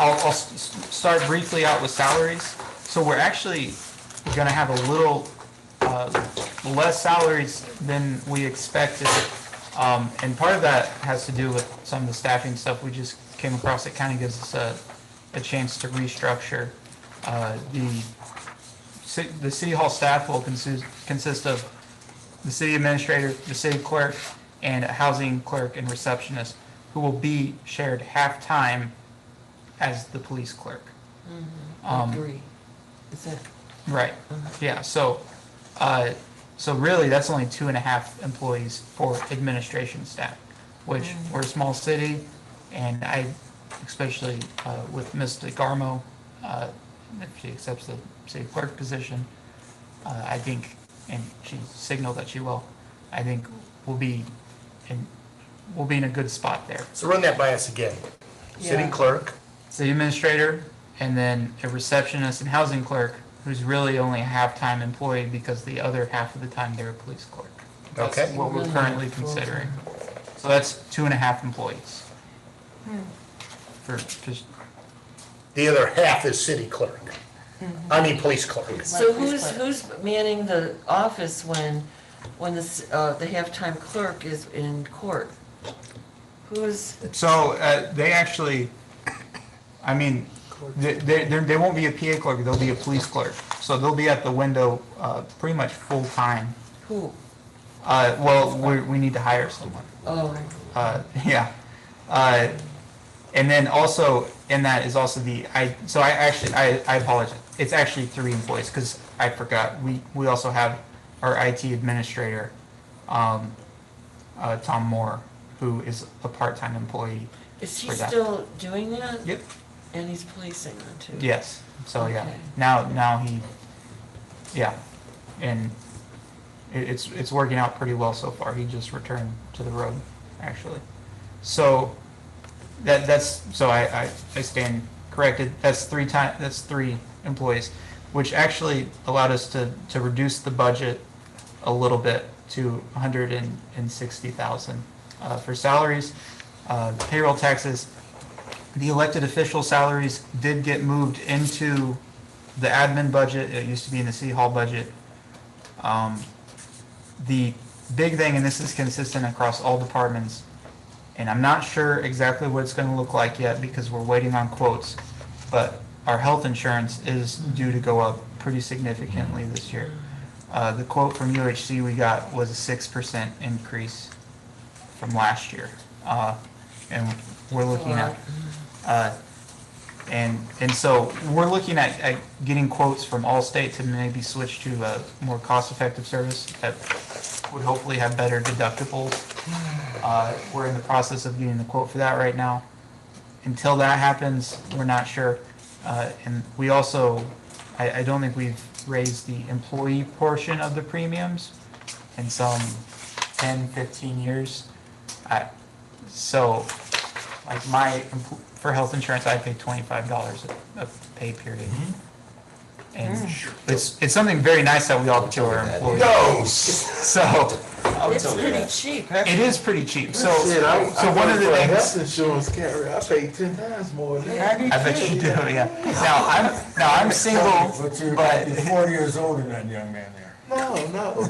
I'll start briefly out with salaries. So we're actually gonna have a little, less salaries than we expected. And part of that has to do with some of the staffing stuff we just came across. It kind of gives us a chance to restructure. The city hall staff will consist of the city administrator, the city clerk, and a housing clerk and receptionist, who will be shared half-time as the police clerk.
Agree. Is that,
Right, yeah, so really, that's only 2.5 employees for administration staff, which we're a small city, and I, especially with Ms. DeGarmo, if she accepts the city clerk position, I think, and she signaled that she will, I think we'll be in a good spot there.
So run that by us again. City
Yeah.
clerk,
City administrator, and then a receptionist and housing clerk who's really only a half-time employee because the other half of the time they're a police clerk. That's
Okay.
what we're currently considering. So that's 2.5 employees. For just,
The other half is city clerk. I mean, police clerk.
So who's manning the office when the halftime clerk is in court? Who's,
so, they actually, I mean, they won't be a PA clerk, they'll be a police clerk. So they'll be at the window, pretty much full-time.
who?
Well, we need to hire someone.
Oh,
Yeah. And then also in that is also I apologize. It's actually 3 employees because I forgot. We also have our IT administrator, Tom Moore, who is a part-time employee.
is he
For that.
still doing that?
Yep.
And he's policing that too?
Yes. So yeah.
Okay.
Now he, yeah, and it's working out pretty well so far. He just returned to the road, actually. So I stand corrected. That's 3 employees, which actually allowed us to reduce the budget a little bit to $160,000 for salaries, payroll taxes. The elected official salaries did get moved into the admin budget. It used to be in the city hall budget. The big thing, and this is consistent across all departments, and I'm not sure exactly what it's going to look like yet because we're waiting on quotes, but our health insurance is due to go up pretty significantly this year. The quote from UHC we got was a 6% increase from last year. And we're looking at, and so we're looking at getting quotes from Allstate to maybe switch to a more cost-effective service that would hopefully have better deductibles. We're in the process of getting the quote for that right now. Until that happens, we're not sure. And we also, I don't think we've raised the employee portion of the premiums in some 10, 15 years. So, like for health insurance, I pay $25 a pay period. And it's something very nice that we all do our employees.
No!
So,
it's pretty cheap.
it is pretty cheap. So one of the
For a
things,
health insurance carrier, I pay 10 times more than that.
I bet you do, yeah. Now I'm single,
You're
but,
40 years older than that young man there.
No.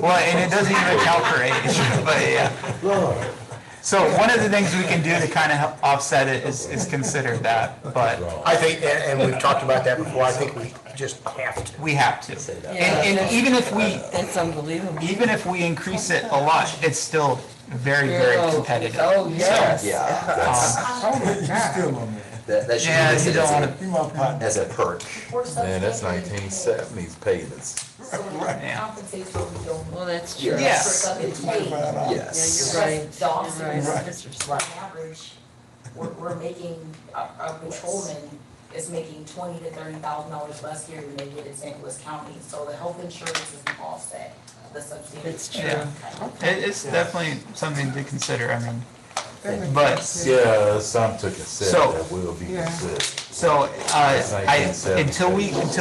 well, and it doesn't even account for age, but yeah.
Lord.
So one of the things we can do to kind of help offset it is consider that, but
I think, and we've talked about that before, I think we just have to.
we have to. And even if we increase it a lot, it's still very, very competitive.
Oh, yes.
Yeah, that's,
Oh, my God.
Still, my man.
that should
Yeah,
be
you
listed
don't
as
wanna,
You my partner.
as a perk.
Man, that's 1970s payments.
So it compensates what we don't.
Well, that's true.
Yes.
It's paid.
Yeah,
Yes.
you're right.
The officers,
You're right. Mr.
on
Slot.
average, we're making, a patrolman is making $20,000 to $30,000 less here than they did in St. Louis County. So the health insurance is an offset, the subsidy.
It's true.
yeah, it's definitely something to consider, I mean, but,
Yeah, some to consider
So-
that will be
Yeah.
considered.
so, until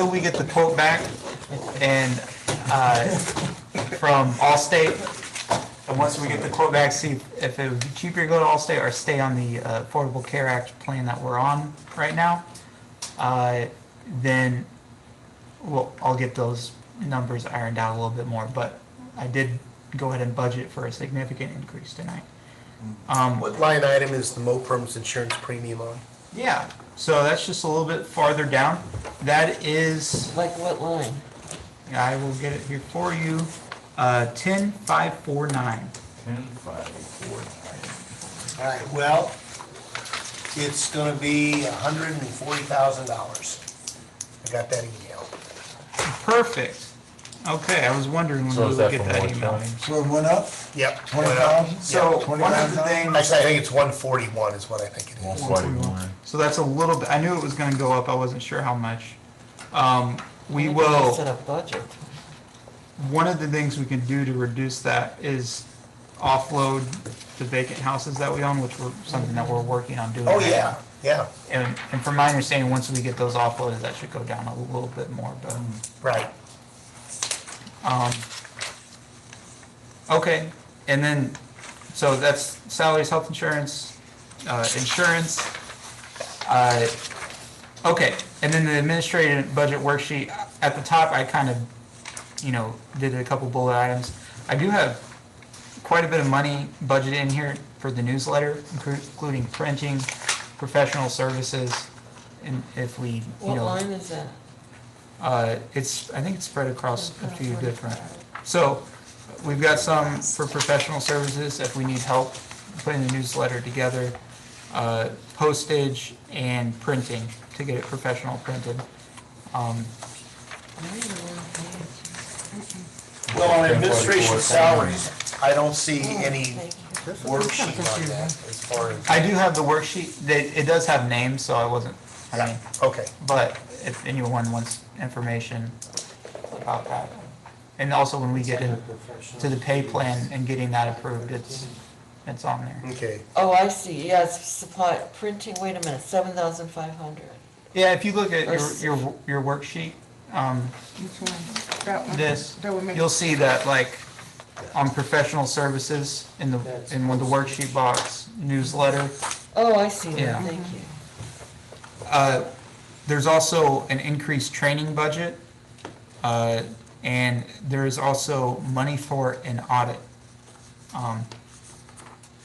we get the quote back and, from Allstate, and once we get the quote back, see if it would be cheaper to go to Allstate or stay on the Affordable Care Act plan that we're on right now, then, well, I'll get those numbers ironed out a little bit more, but I did go ahead and budget for a significant increase tonight.
What line item is the MOPRM's insurance premium on?
Yeah, so that's just a little bit farther down. That is,
Like what line?
I will get it here for you, 10549.
10,549.
All right, well, it's gonna be $140,000. I got that email.
Perfect. Okay, I was wondering when
So
we
is
would
that
get
from
that
120?
email.
So it went up
Yep.
20,000?
So one of the
29,000?
things,
Actually, I think it's 141 is what I think it is.
141.
so that's a little bit, I knew it was gonna go up, I wasn't sure how much. We
Maybe
will.
Set a budget.
One of the things we can do to reduce that is offload the vacant houses that we own, which were something that we're working on doing.
Oh,
right
yeah, yeah,
now. And from my understanding, once we get those offloaded, that should go down a little bit more, but,
right.
okay. And then, so that's salaries, health insurance, insurance. Okay, and then the administrative budget worksheet, at the top, I kind of, did a couple bullet items. I do have quite a bit of money budgeted in here for the newsletter, including printing, professional services, and if we,
What line is that?
I think it's spread across a few different. So, we've got some for professional services, if we need help putting the newsletter together, postage and printing to get it professional printed.
Well, on administration salaries, I don't see any worksheet on that as far as,
I do have the worksheet, it does have names, so I wasn't,
okay.
but if anyone wants information about that. And also when we get into the pay plan and getting that approved, it's on there.
Okay.
Oh, I see, yes, supply, printing, wait a minute, 7,500.
Yeah, if you look at
Or
your worksheet,
Which one? That one?
this,
That would make.
you'll see that like on professional services in the worksheet box, newsletter,
Oh, I see
Yeah.
that, thank you.
there's also an increased training budget, and there's also money for an audit,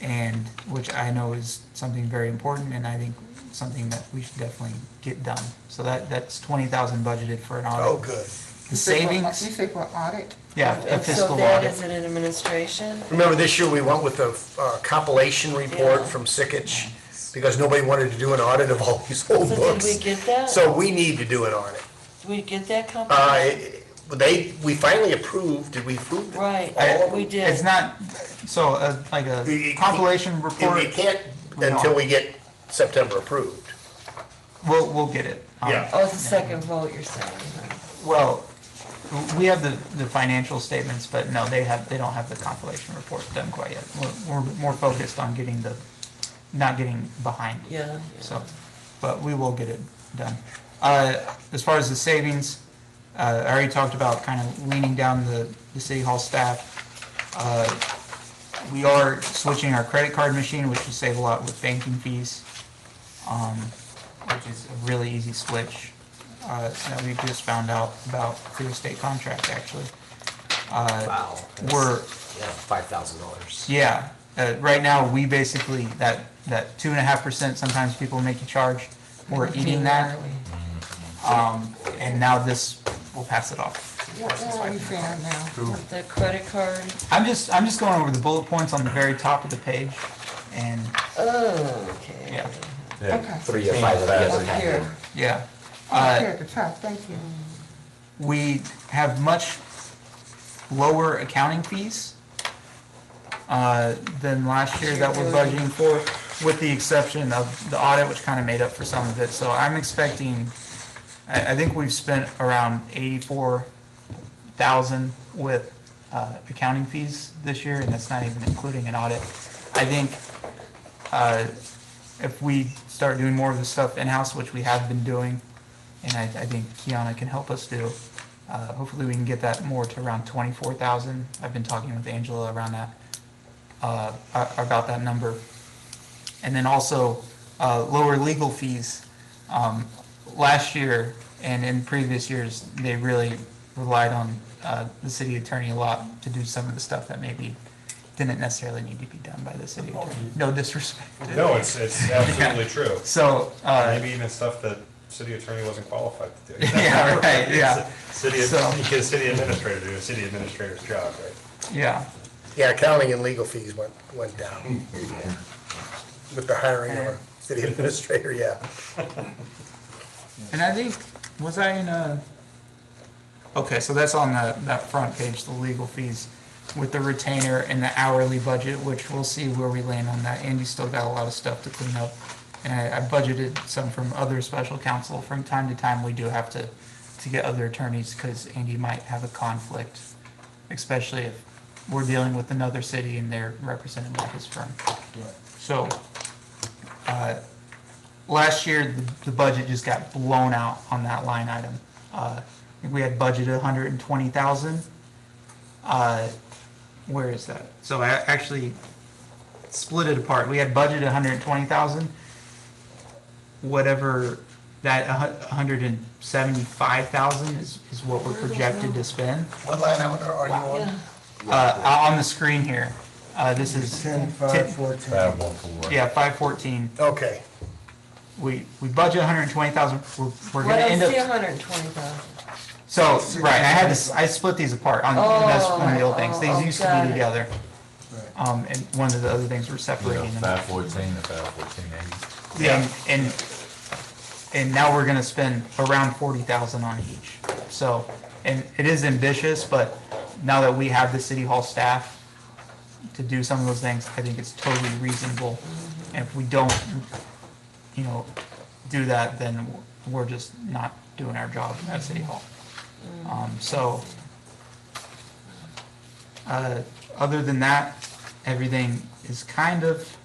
and which I know is something very important, and I think something that we should definitely get done. So that's 20,000 budgeted for an audit.
Oh, good.
The savings,
You say for audit?
yeah, a
And so
fiscal
that
audit.
is in administration?
Remember this year, we went with the compilation report
Yeah.
from Sikich, because nobody wanted to do an audit of all these old
So did
books.
we get that?
So we need to do an audit.
Did we get that company?
We finally approved, did we approve?
Right,
all of
we
them?
did.
It's not, so like a compilation report,
We can't until we get September approved.
we'll get it.
Yeah.
Oh, it's a second vote, you're saying, huh?
Well, we have the financial statements, but no, they don't have the compilation report done quite yet. We're more focused on not getting behind.
Yeah.
So, but we will get it done. As far as the savings, I already talked about kind of leaning down the city hall staff. We are switching our credit card machine, which will save a lot with banking fees, which is a really easy switch that we just found out about through a state contract, actually.
Wow.
We're,
$5,000.
yeah, right now, we basically, that 2.5% sometimes people make you charge, we're eating that. And now this will pass it off.
What are you saying now?
The credit card,
I'm just going over the bullet points on the very top of the page, and,
oh, okay.
yeah,
Okay.
3 or 5 of the other.
Up here,
yeah.
Here at the top, thank you.
We have much lower accounting fees than last year that we're budgeting for, with the exception of the audit, which kind of made up for some of it. So I'm expecting, I think we've spent around 84,000 with accounting fees this year, and that's not even including an audit. I think if we start doing more of the stuff in-house, which we have been doing, and I think Kiana can help us do, hopefully we can get that more to around 24,000. I've been talking with Angela around that, about that number. And then also, lower legal fees. Last year and in previous years, they really relied on the city attorney a lot to do some of the stuff that maybe didn't necessarily need to be done by the city attorney. No disrespect.
No, it's absolutely true.
So,
Maybe even stuff that city attorney wasn't qualified to do.
yeah, right, yeah,
City,
So-
you get a city administrator to do a city administrator's job, right?
yeah.
Yeah, accounting and legal fees went down with the hiring of a city administrator, yeah.
And I think, was I in a, okay, so that's on that front page, the legal fees with the retainer and the hourly budget, which we'll see where we land on that. Andy's still got a lot of stuff to clean up. And I budgeted some from other special counsel. From time to time, we do have to get other attorneys because Andy might have a conflict, especially if we're dealing with another city and they're represented by his firm.
Right.
So, last year, the budget just got blown out on that line item. I think we had budgeted 120,000. Where is that? So I actually split it apart. We had budgeted 120,000. Whatever that 175,000 is what we're projected to spend.
What line item are you on?
Yeah.
On the screen here, this is
10,514.
514.
yeah, 514.
Okay,
We budget 120,000. We're
What
gonna
else
end
the
up.
120,000?
So right, I split these apart. That's one of the old things. These used to
got
be
it.
together.
Right.
And one of the other things we're
Yeah,
separating them.
514 and 51480.
Yeah, and now we're gonna spend around 40,000 on each. So, and it is ambitious, but now that we have the city hall staff to do some of those things, I think it's totally reasonable. And if we don't, do that, then we're just not doing our job at city hall. Other than that, everything is kind of,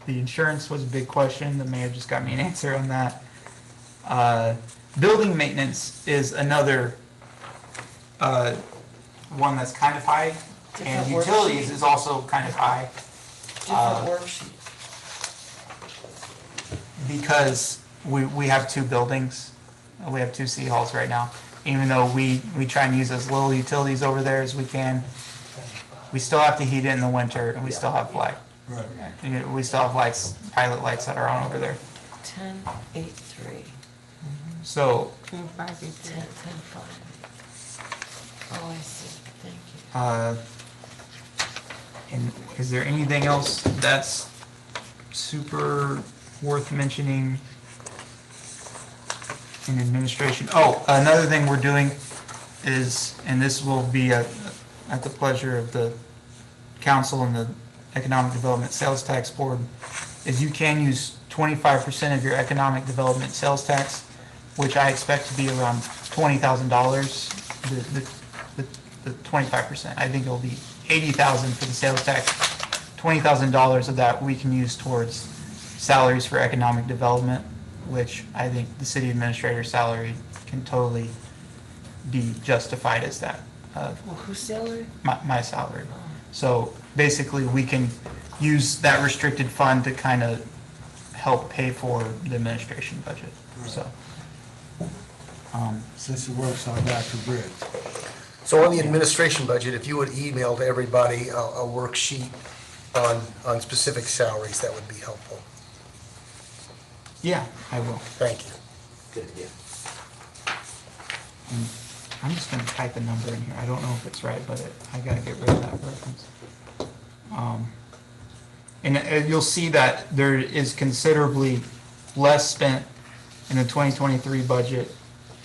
the insurance was a big question. The mayor just got me an answer on that. Building maintenance is another one that's kind of high, and
Different
utilities
worksheet.
is also kind of high
Different worksheet.
because we have two buildings. We have two city halls right now. Even though we try and use as little utilities over there as we can, we still have to heat it in the winter, and we still have light.
Right.
We still have lights, pilot lights that are on over there.
1083.
So,
1055. Oh, I see. Thank you.
and is there anything else that's super worth mentioning in administration? Oh, another thing we're doing is, and this will be at the pleasure of the council and the Economic Development Sales Tax Board, is you can use 25% of your economic development sales tax, which I expect to be around $20,000, the 25%. I think it'll be $80,000 for the sales tax. $20,000 of that we can use towards salaries for economic development, which I think the city administrator's salary can totally be justified as that,
Well, whose salary?
my salary. So basically, we can use that restricted fund to kind of help pay for the administration budget, so.
Since it works on Dr. Bridge.
so on the administration budget, if you would email to everybody a worksheet on specific salaries, that would be helpful.
Yeah, I will.
Thank you.
Good idea.
I'm just gonna type a number in here. I don't know if it's right, but I gotta get rid of that reference. And you'll see that there is considerably less spent in the 2023 budget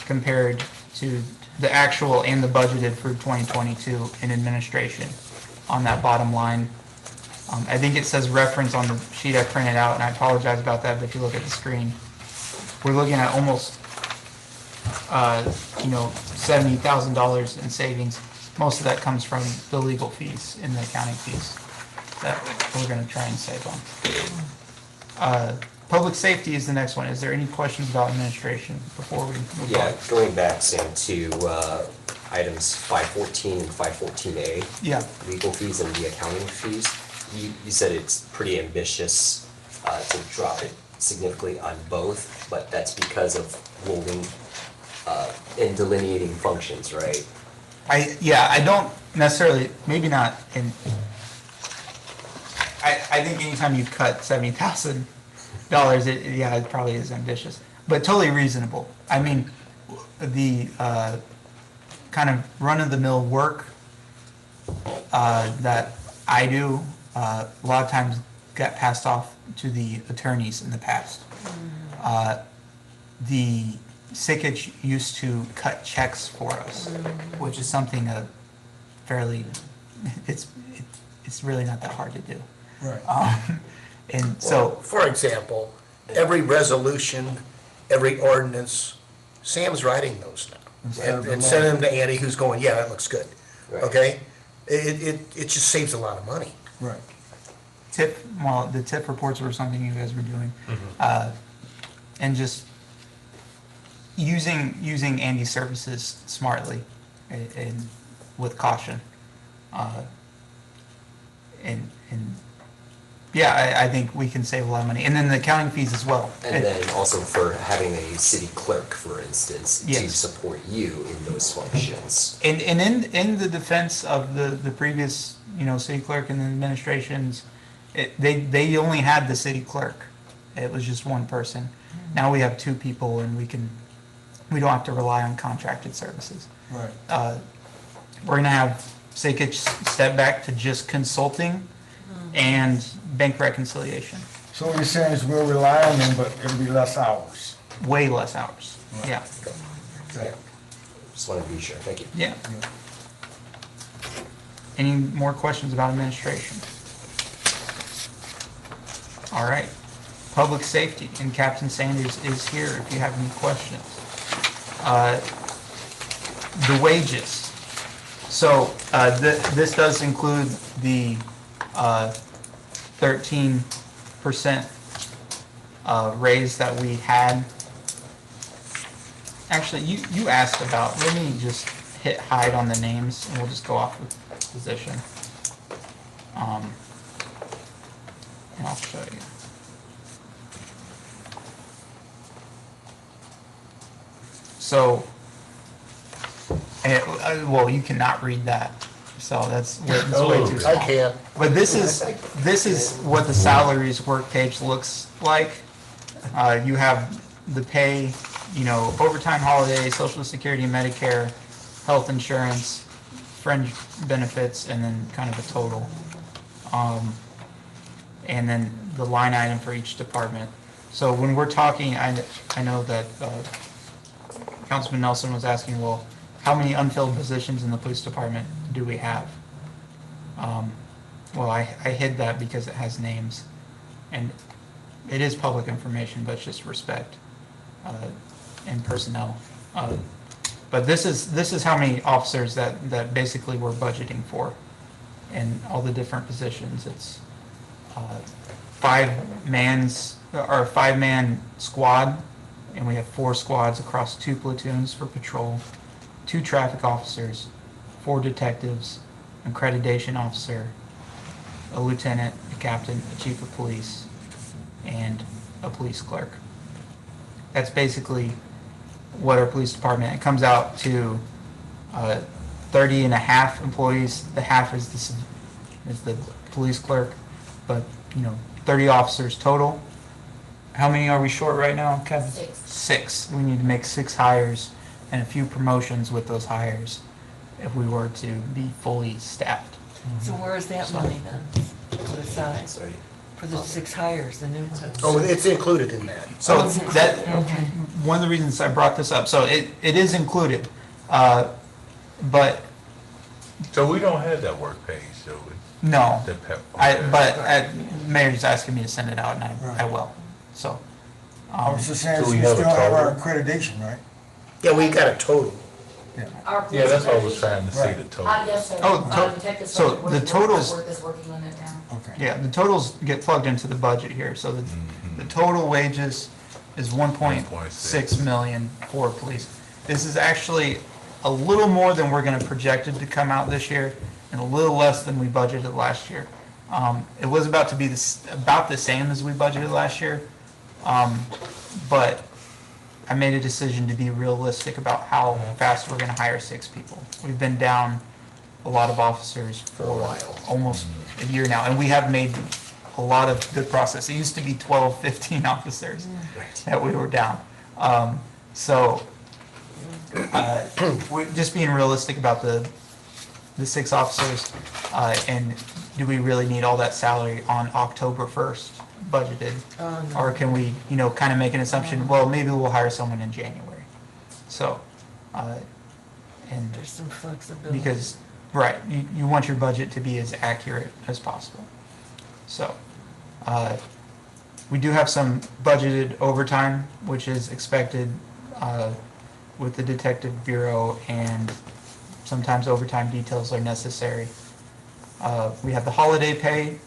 compared to the actual and the budgeted for 2022 in administration on that bottom line. I think it says reference on the sheet I printed out, and I apologize about that, but if you look at the screen, we're looking at almost, $70,000 in savings. Most of that comes from the legal fees and the accounting fees that we're gonna try and save on. Public safety is the next one. Is there any questions about administration before we move
Yeah,
on?
going back, Sam, to items 514 and 514A,
Yeah,
legal fees and the accounting fees, you said it's pretty ambitious to drop it significantly on both, but that's because of holding and delineating functions, right?
I don't necessarily, maybe not in, I think anytime you cut $70,000, it probably is ambitious, but totally reasonable. I mean, the kind of run-of-the-mill work that I do, a lot of times got passed off to the attorneys in the past. The Sickage used to cut checks for us, which is something fairly, it's really not that hard to do.
Right.
And so,
For example, every resolution, every ordinance, Sam's writing those now.
Instead of
And
the
sending
law.
them to Andy, who's going, yeah, that looks good.
Right.
Okay? It just saves a lot of money.
Right.
The tip reports were something you guys were doing. And just using Andy's services smartly and with caution. And yeah, I think we can save a lot of money. And then the accounting fees as well.
And then also for having a city clerk, for instance, to
Yes.
support you in those functions.
And in the defense of the previous, city clerk and the administrations, they only had the city clerk. It was just one person. Now we have two people and we don't have to rely on contracted services.
Right.
We're gonna have Sikich step back to just consulting and bank reconciliation.
So what you're saying is we'll rely on them, but it'll be less hours.
Way less hours. Yeah,
Just wanted to be sure, thank you.
yeah. Any more questions about administration? All right. Public safety, and Captain Sanders is here if you have any questions. The wages. So this does include the 13% raise that we had. Actually, you asked about, let me just hit hide on the names and we'll just go off the position. And I'll show you. So, well, you cannot read that, so that's way too small.
I can.
But this is what the salaries work page looks like. You have the pay, overtime, holiday, Social Security, Medicare, health insurance, fringe benefits, and then kind of a total. And then the line item for each department. So when we're talking, I know that Councilman Nelson was asking, well, how many unfilled positions in the police department do we have? Well, I hid that because it has names, and it is public information, but it's just respect and personnel. But this is how many officers that basically we're budgeting for, in all the different positions. It's 5-man squad, and we have 4 squads across 2 platoons for patrol, 2 traffic officers, 4 detectives, an accreditation officer, a lieutenant, a captain, a chief of police, and a police clerk. That's basically what our police department, it comes out to 30 and a half employees. The half is the police clerk, but 30 officers total. How many are we short right now, Kevin?
6.
6. We need to make 6 hires and a few promotions with those hires if we were to be fully staffed.
So where is that money then, put aside,
Sorry.
for the 6 hires, the new ones?
Oh, it's included in that.
So
Oh,
that,
okay.
one of the reasons I brought this up, so it is included, but
So we don't have that work page, so we,
no.
the pep.
Mayor's asking me to send it out, and I will, so.
I was just saying,
Do
we
we have
still
a
have our
total?
accreditation, right?
Yeah, we got a total.
Our police
Yeah, that's what I was
accreditation-
trying to see, the total.
Yes, sir.
Oh,
Detective
so
Sergeant
the totals-
Work is working on it now.
Okay.
Yeah, the totals get plugged into the budget here, so the total wages is 1.6 million for police. This is actually a little more than we're gonna projected to come out this year, and a little less than we budgeted last year. It was about to be about the same as we budgeted last year, but I made a decision to be realistic about how fast we're gonna hire 6 people. We've been down a lot of officers for
a while.
almost a year now, and we have made a lot of good progress. It used to be 12, 15 officers that we were down. We're just being realistic about the 6 officers, and do we really need all that salary on October 1st budgeted?
Oh, no.
Or can we, kind of make an assumption, well, maybe we'll hire someone in January. So, and
There's some flexibility.
because, right, you want your budget to be as accurate as possible. So, we do have some budgeted overtime, which is expected with the Detective Bureau, and sometimes overtime details are necessary We have the holiday pay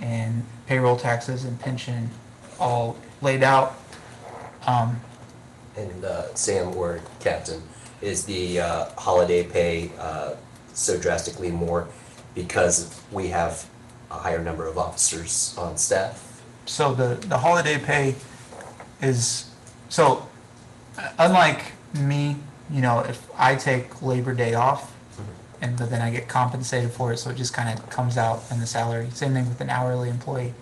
and payroll taxes and pension all laid out.
And Sam or Captain, is the holiday pay so drastically more because we have a higher number of officers on staff?
So the holiday pay is, so unlike me, you know, if I take Labor Day off, but then I get compensated for it, so it just kind of comes out in the salary. Same thing with an hourly employee.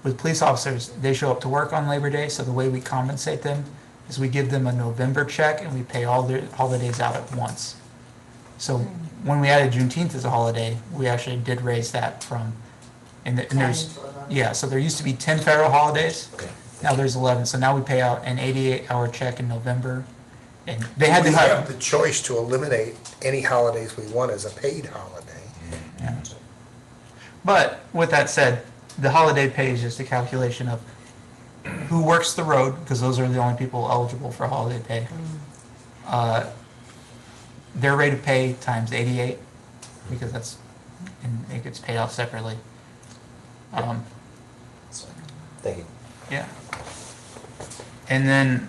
With police officers, they show up to work on Labor Day, so the way we compensate them is we give them a November check and we pay all their holidays out at once. So when we added Juneteenth as a holiday, we actually did raise that from, and there's, yeah, so there used to be 10 federal holidays.
Okay.
Now there's 11, so now we pay out an 88-hour check in November. And they had to
We have
have,
the choice to eliminate any holidays we want as a paid holiday.
yeah. But with that said, the holiday pay is just a calculation of who works the road, because those are the only people eligible for holiday pay. Their rate of pay times 88, because that's, and it gets paid out separately.
Thank you.
Yeah. And then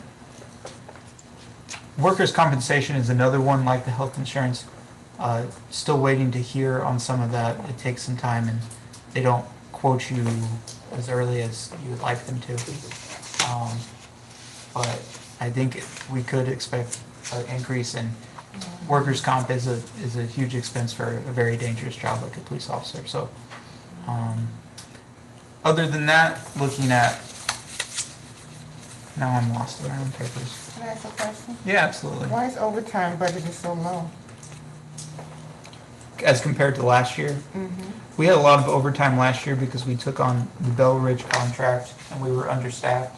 workers' compensation is another one, like the health insurance. Still waiting to hear on some of that. It takes some time, and they don't quote you as early as you would like them to. But I think we could expect an increase in workers' comp is a huge expense for a very dangerous job like a police officer. So, other than that, looking at, now I'm lost in my own papers.
Can I ask a question?
Yeah, absolutely.
Why is overtime budgeted so low?
As compared to last year, we had a lot of overtime last year because we took on the Bell Ridge contract and we were understaffed.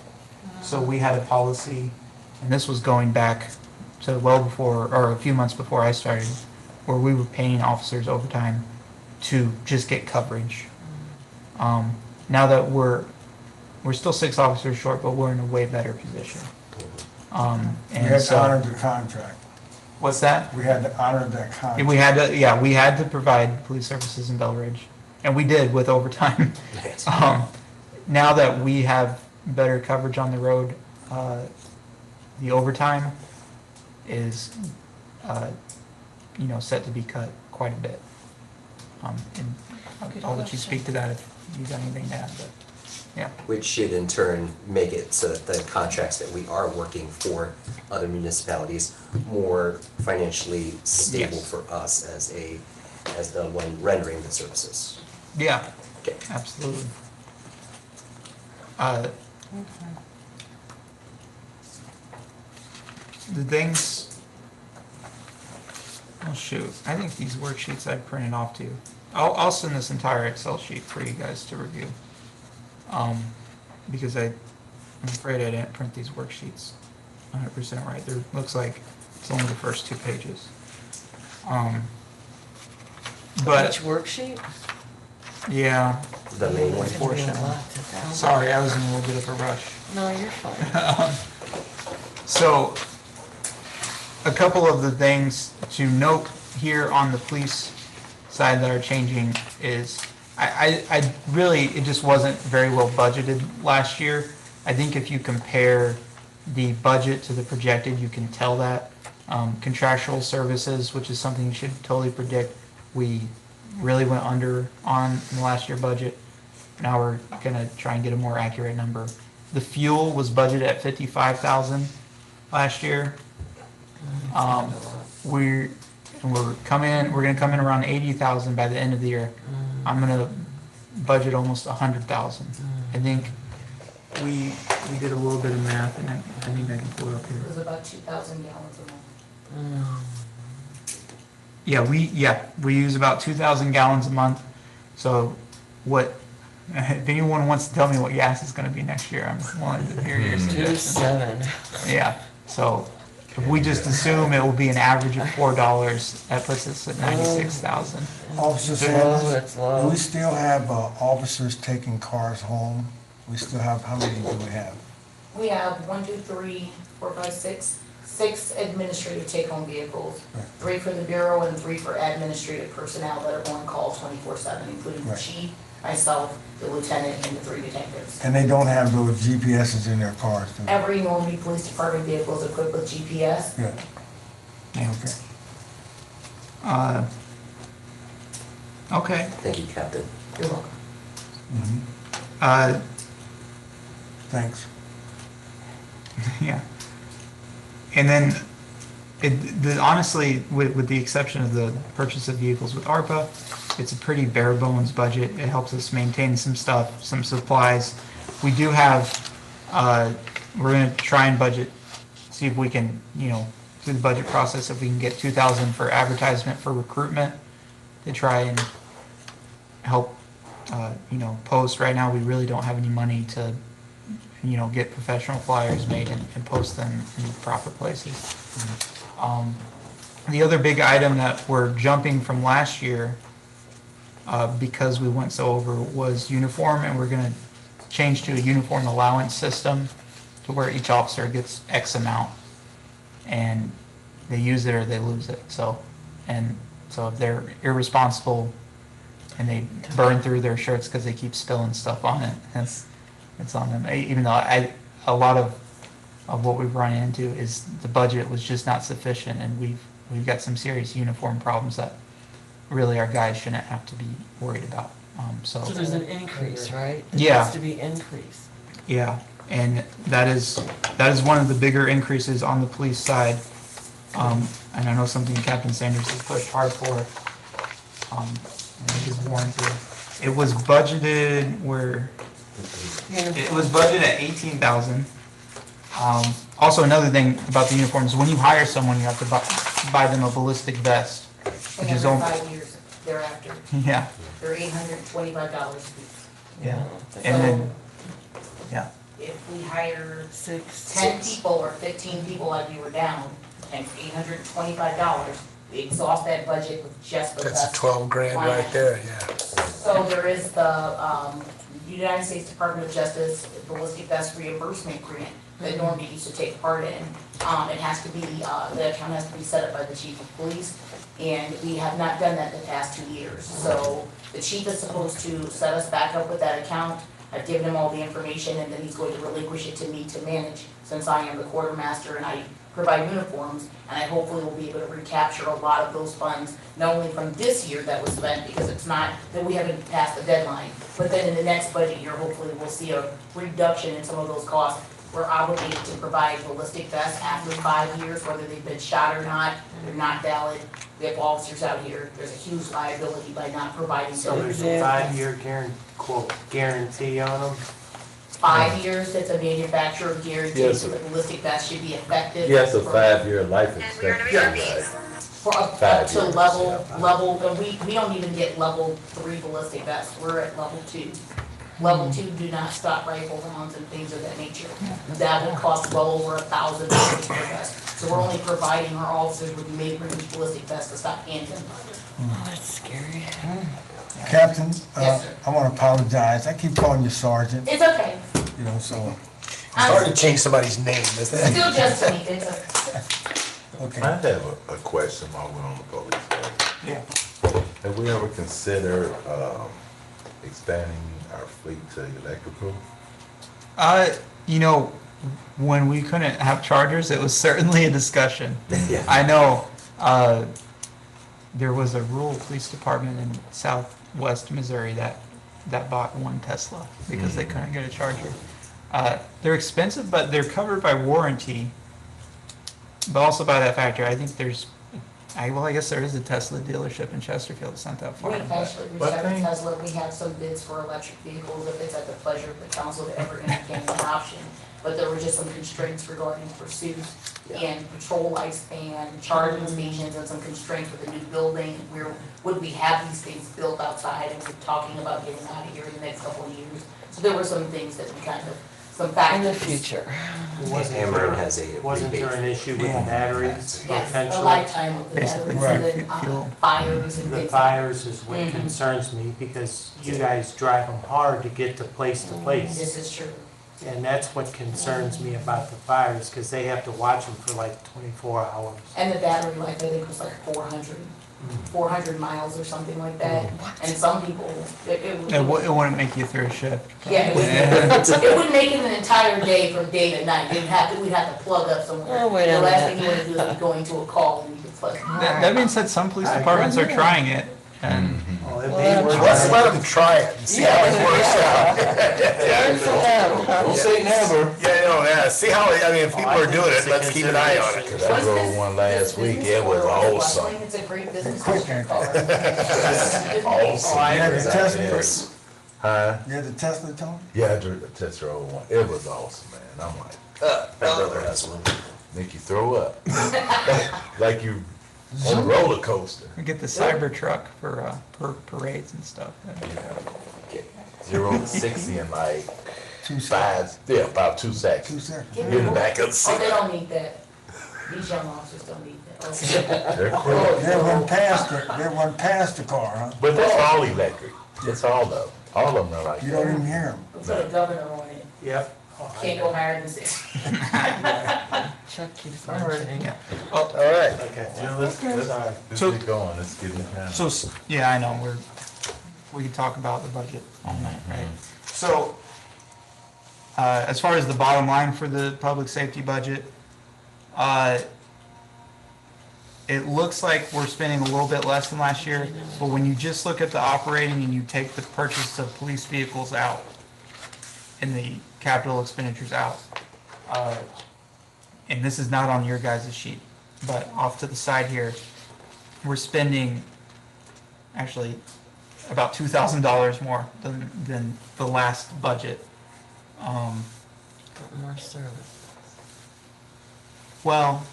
So we had a policy, and this was going back to well before, or a few months before I started, where we were paying officers overtime to just get coverage. Now that we're still 6 officers short, but we're in a way better position.
We
And
had to honor
so,
the contract.
what's that?
We had to honor that contract.
We had to, yeah, we had to provide police services in Bell Ridge, and we did with overtime.
Yes.
Now that we have better coverage on the road, the overtime is, set to be cut quite a bit. And I'll let you speak to that if you've got anything to add, but, yeah.
Which should in turn make it so that the contracts that we are working for other municipalities more financially stable
Yes.
for us as the one rendering the services.
Yeah,
Okay.
absolutely. The things, oh shoot, I think these worksheets I printed off to you. I'll send this entire Excel sheet for you guys to review. Because I'm afraid I didn't print these worksheets 100% right. There looks like it's only the first 2 pages. But,
Each worksheet?
yeah,
The main one.
It's gonna be a
Portion.
lot to download.
sorry, I was in a little bit of a rush.
No, you're fine.
So, a couple of the things to note here on the police side that are changing is, I really, it just wasn't very well budgeted last year. I think if you compare the budget to the projected, you can tell that. Contractual services, which is something you should totally predict, we really went under on in the last year budget. Now we're gonna try and get a more accurate number. The fuel was budgeted at 55,000 last year. We're gonna come in around 80,000 by the end of the year. I'm gonna budget almost 100,000. I think we did a little bit of math, and I think I can pull it up
It
here.
was about 2,000 gallons a month.
We use about 2,000 gallons a month. So if anyone wants to tell me what gas is gonna be next year, I'm willing to hear your suggestions.
2.7.
Yeah, so if we just assume it will be an average of $4, that puts us at 96,000.
Officer
It's low,
Sanders,
it's
do
low.
we still have officers taking cars home? We still have, how many do we have?
We have 1, 2, 3, 4, 5, 6, 6 administrative take-home vehicles, 3 for the bureau and 3 for administrative personnel that are on call 24/7, including the
Right.
chief, myself, the lieutenant, and the 3 detectives.
And they don't have those GPSs in their cars, do they?
Every Normandy Police Department vehicle is equipped with GPS.
Yeah,
Yeah.
okay.
Okay.
Thank you, Captain.
You're welcome.
Uh,
Thanks.
yeah. And then, honestly, with the exception of the purchase of vehicles with ARPA, it's a pretty bare bones budget. It helps us maintain some stuff, some supplies. We do have, we're gonna try and budget, see if we can, through the budget process, if we can get 2,000 for advertisement for recruitment to try and help, post. Right now, we really don't have any money to, get professional flyers made and post them in the proper places. The other big item that we're jumping from last year, because we went so over, was uniform, and we're gonna change to a uniform allowance system to where each officer gets X amount, and they use it or they lose it. So if they're irresponsible and they burn through their shirts because they keep spilling stuff on it, it's on them. Even though a lot of what we've run into is the budget was just not sufficient, and we've got some serious uniform problems that really our guys shouldn't have to be worried about.
So there's an increase, right? There
Yeah.
has to be increase.
Yeah, and that is one of the bigger increases on the police side. And I know something Captain Sanders has pushed hard for. I think is warranted. It was budgeted at 18,000. Also, another thing about the uniforms, when you hire someone, you have to buy them a ballistic vest,
And
which is
every
only,
5 years thereafter,
yeah,
they're $825 a piece.
yeah.
So
And then, yeah,
if we hire
6.
10 people or 15 people like we were down, and for $825, we exhaust that budget with just the
That's
best.
12 grand right there, yeah.
So there is the United States Department of Justice Ballistic Vest Reimbursement Grant that Normandy used to take part in. It has to be, the account has to be set up by the chief of police, and we have not done that the past 2 years. So the chief is supposed to set us back up with that account. I've given him all the information, and then he's going to relinquish it to me to manage, since I am the quartermaster and I provide uniforms, and I hopefully will be able to recapture a lot of those funds, not only from this year that was spent, because it's not, that we haven't passed the deadline, but then in the next budget year, hopefully we'll see a reduction in some of those costs. We're obligated to provide ballistic vests after 5 years, whether they've been shot or not, they're not valid. We have officers out here, there's a huge liability by not providing
So
those.
there's a 5-year guarantee on them?
5 years, that's a manufacturer guarantee,
Yes,
so
sir.
the ballistic vest should be effective.
Yes, a
for-
5-year life expectancy. Right.
For up
5
to
years,
level, and we don't even get level 3 ballistic vests, we're at level 2. Level 2 do not stop rifle rounds and things of that nature. That would cost well over $1,000 per vest. So we're only providing our officers with mid-range ballistic vests to stop handgun fire.
Oh, that's scary.
Captain,
Yes, sir.
I want to apologize. I keep calling you Sergeant,
It's okay,
so,
Hard to change somebody's name, isn't it?
still just to me, it's okay.
okay.
I have a question while we're on the police force.
yeah.
Have we ever considered expanding our fleet to electrical?
When we couldn't have chargers, it was certainly a discussion.
Yeah.
I know, there was a rural police department in southwest Missouri that bought one Tesla because they couldn't get a charger. They're expensive, but they're covered by warranty, but also by that factor. I think I guess there is a Tesla dealership in Chesterfield. It's not that far.
We actually reached
What
out to
thing?
Tesla, we have some bids for electric vehicles, if it's at the pleasure of the council to ever entertain an option. But there were just some constraints regarding pursuit and patrol lifespan, charging stations, and some constraints with the new building. Would we have these things built outside, and we're talking about getting out of here in the next couple of years? So there were some things that we some
In
factors.
the future.
Ameren has a
Wasn't there an issue with the
Yeah.
batteries
Yes, the
potentially?
lifetime of the
Basically,
batteries, and
right.
then
Fuel.
fires and
The
things.
fires is what
Mhm.
concerns me, because you guys drive them hard to get to place to place.
This is true.
And that's what concerns me about the fires, because they have to watch them for like 24 hours.
And the battery life, I think, was like 400 miles or something like that. And some people, it
wouldn't make you through a shift.
yeah, it wouldn't make it an entire day from day to night. We'd have to plug up somewhere.
Oh, wait a
The last
minute.
thing you want to do is be going to a call and you can plug.
That being said, some police departments are trying it, and
Oh, if
Well,
they were-
Let's let them try it and see how it works out.
Learn from them.
Don't say never.
Yeah, see how, I mean, if people are doing it, let's keep an eye on it.
Cause I drove one last week, it was awesome.
It's a great business.
Quick, ain't
car.
Awesome.
I
You had
agree.
to test
Yes.
it?
Huh?
You had to test it, Tony?
Yeah, I drove a test drove one. It was awesome, man. I'm like,
My brother has one.
make you throw up. Like you on a roller coaster.
we get the cyber truck for parades and stuff.
Get 0 to 60 in like
2 seconds.
about 2 seconds.
2 seconds.
You're in the back of the
Oh, they
seat.
don't need that. These young officers don't need that. Okay.
They're quick.
They went past the car, huh?
But that's all electric. That's all though. All of them are like
You don't
that.
even hear them.
We put a governor on it.
Yep. Oh, I
Can't
know.
go higher than 6.
Chuck keeps
All right,
mentioning.
yeah.
All right.
Okay.
Yeah, let's
Sorry.
get going. Let's get it down.
So, yeah, I know, we can talk about the budget all night, right? So, as far as the bottom line for the public safety budget, it looks like we're spending a little bit less than last year, but when you just look at the operating and you take the purchase of police vehicles out and the capital expenditures out, and this is not on your guys' sheet, but off to the side here, we're spending actually about $2,000 more than the last budget.
More service.
Well,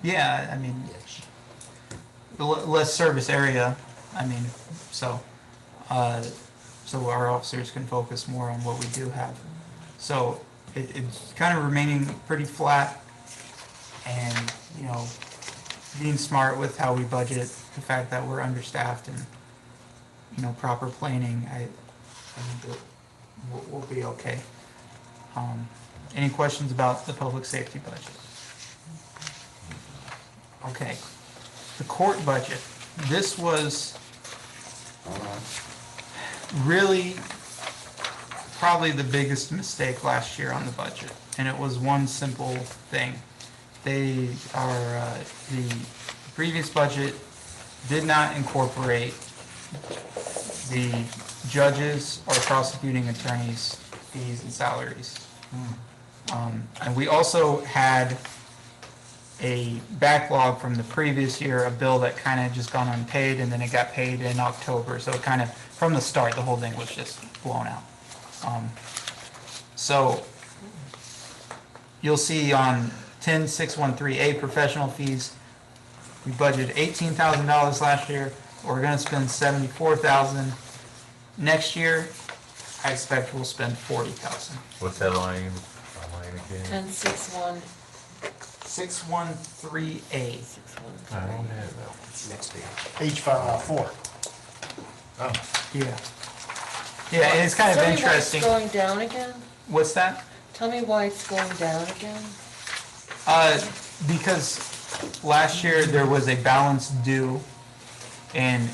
yeah, I mean, less service area, I mean, so our officers can focus more on what we do have. So it's kind of remaining pretty flat and, you know, being smart with how we budget, the fact that we're understaffed and, you know, proper planning, I think that we'll be okay. Any questions about the public safety budget? Okay, the court budget. This was really probably the biggest mistake last year on the budget, and it was one simple thing. The previous budget did not incorporate the judges or prosecuting attorneys' fees and salaries. And we also had a backlog from the previous year, a bill that kind of just gone unpaid, and then it got paid in October. So it kind of, from the start, the whole thing was just blown out. So you'll see on 10613A, professional fees, we budgeted $18,000 last year. We're gonna spend $74,000. Next year, I expect we'll spend $40,000.
What's that line again?
1061.
613A.
I don't have that.
It's next page.
H4.
Yeah. Yeah, and it's kind of
Tell me why
interesting.
it's going down again?
What's that?
Tell me why it's going down again?
Because last year there was a balance due, and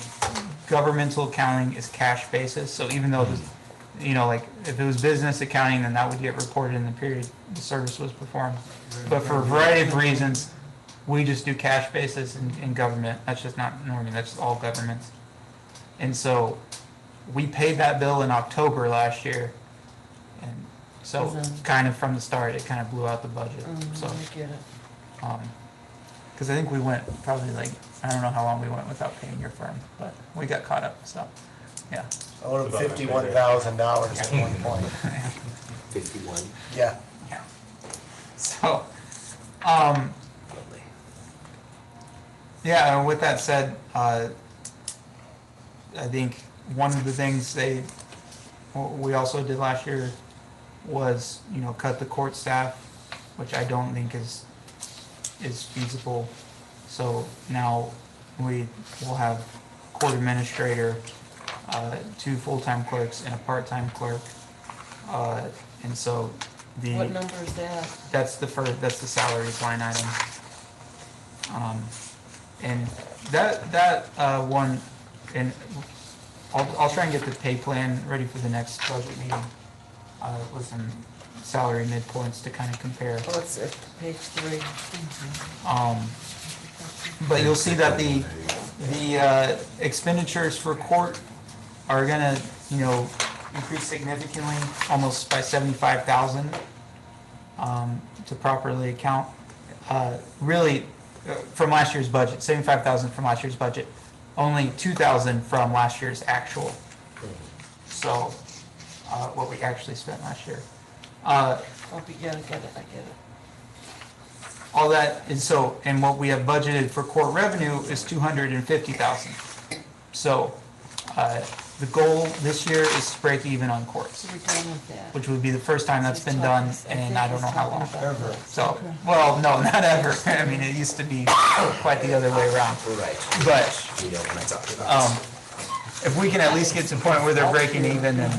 governmental accounting is cash basis, so even though, you know, like, if it was business accounting, then that would get reported in the period the service was performed. But for a variety of reasons, we just do cash basis in government. That's just not Norman, that's all governments. And so, we paid that bill in October last year, and so,
Mhm.
kind of from the start, it kind of blew out the budget, so.
I get it.
Because I think we went probably like, I don't know how long we went without paying your firm, but we got caught up, so, yeah.
Owed him $51,000 at one point.
51.
Yeah.
So,
Lovely.
yeah, and with that said, I think one of the things we also did last year was, you know, cut the court staff, which I don't think is feasible. So now we will have court administrator, 2 full-time clerks and a part-time clerk. And so
What number is that?
That's the salaries line item. And that one, and I'll try and get the pay plan ready for the next budget meeting, with some salary midpoints to kind of compare.
Oh, it's at page 3.
But you'll see that the expenditures for court are gonna, increase significantly, almost by 75,000, to properly account. Really, from last year's budget, 75,000 from last year's budget, only 2,000 from last year's actual. So, what we actually spent last year.
Oh, yeah, I get it.
All that is so, and what we have budgeted for court revenue is 250,000. So, the goal this year is to break even on courts,
So we're done with that.
which would be the first time that's been done in I don't know how long.
Ever.
So, well, no, not ever. I mean, it used to be quite the other way around.
Right.
But,
You know what I'm talking about.
if we can at least get to the point where they're breaking even, then,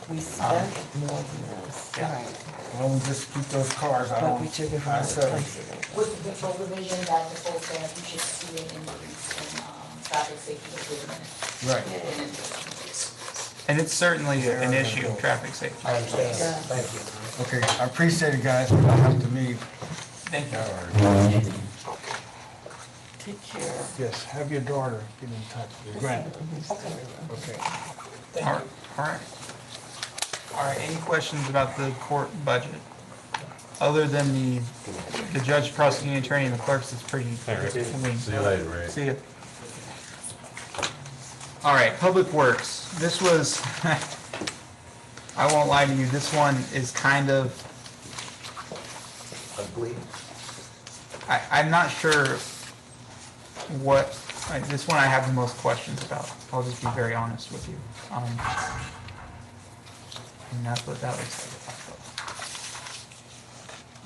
We spent more than this.
yeah.
Well, we just keep those cars out.
But we took it from
I
other
said,
places.
With the patrol division, that the full staff, you should see an increase in, traffic safety improvement.
right.
And it's certainly an issue, traffic safety.
I understand.
Yeah.
Thank you.
Okay, I appreciate it, guys, but I have to leave.
Thank you.
Take care.
Yes, have your daughter get in touch with Grant. Okay.
All right. All right, any questions about the court budget? Other than the judge, prosecuting attorney, and the clerks, it's pretty clean.
See you later, Ray.
See ya. All right, Public Works. This was, I won't lie to you, this one is kind of,
Ugly.
I'm not sure this one I have the most questions about. I'll just be very honest with you. And that's what that looks like.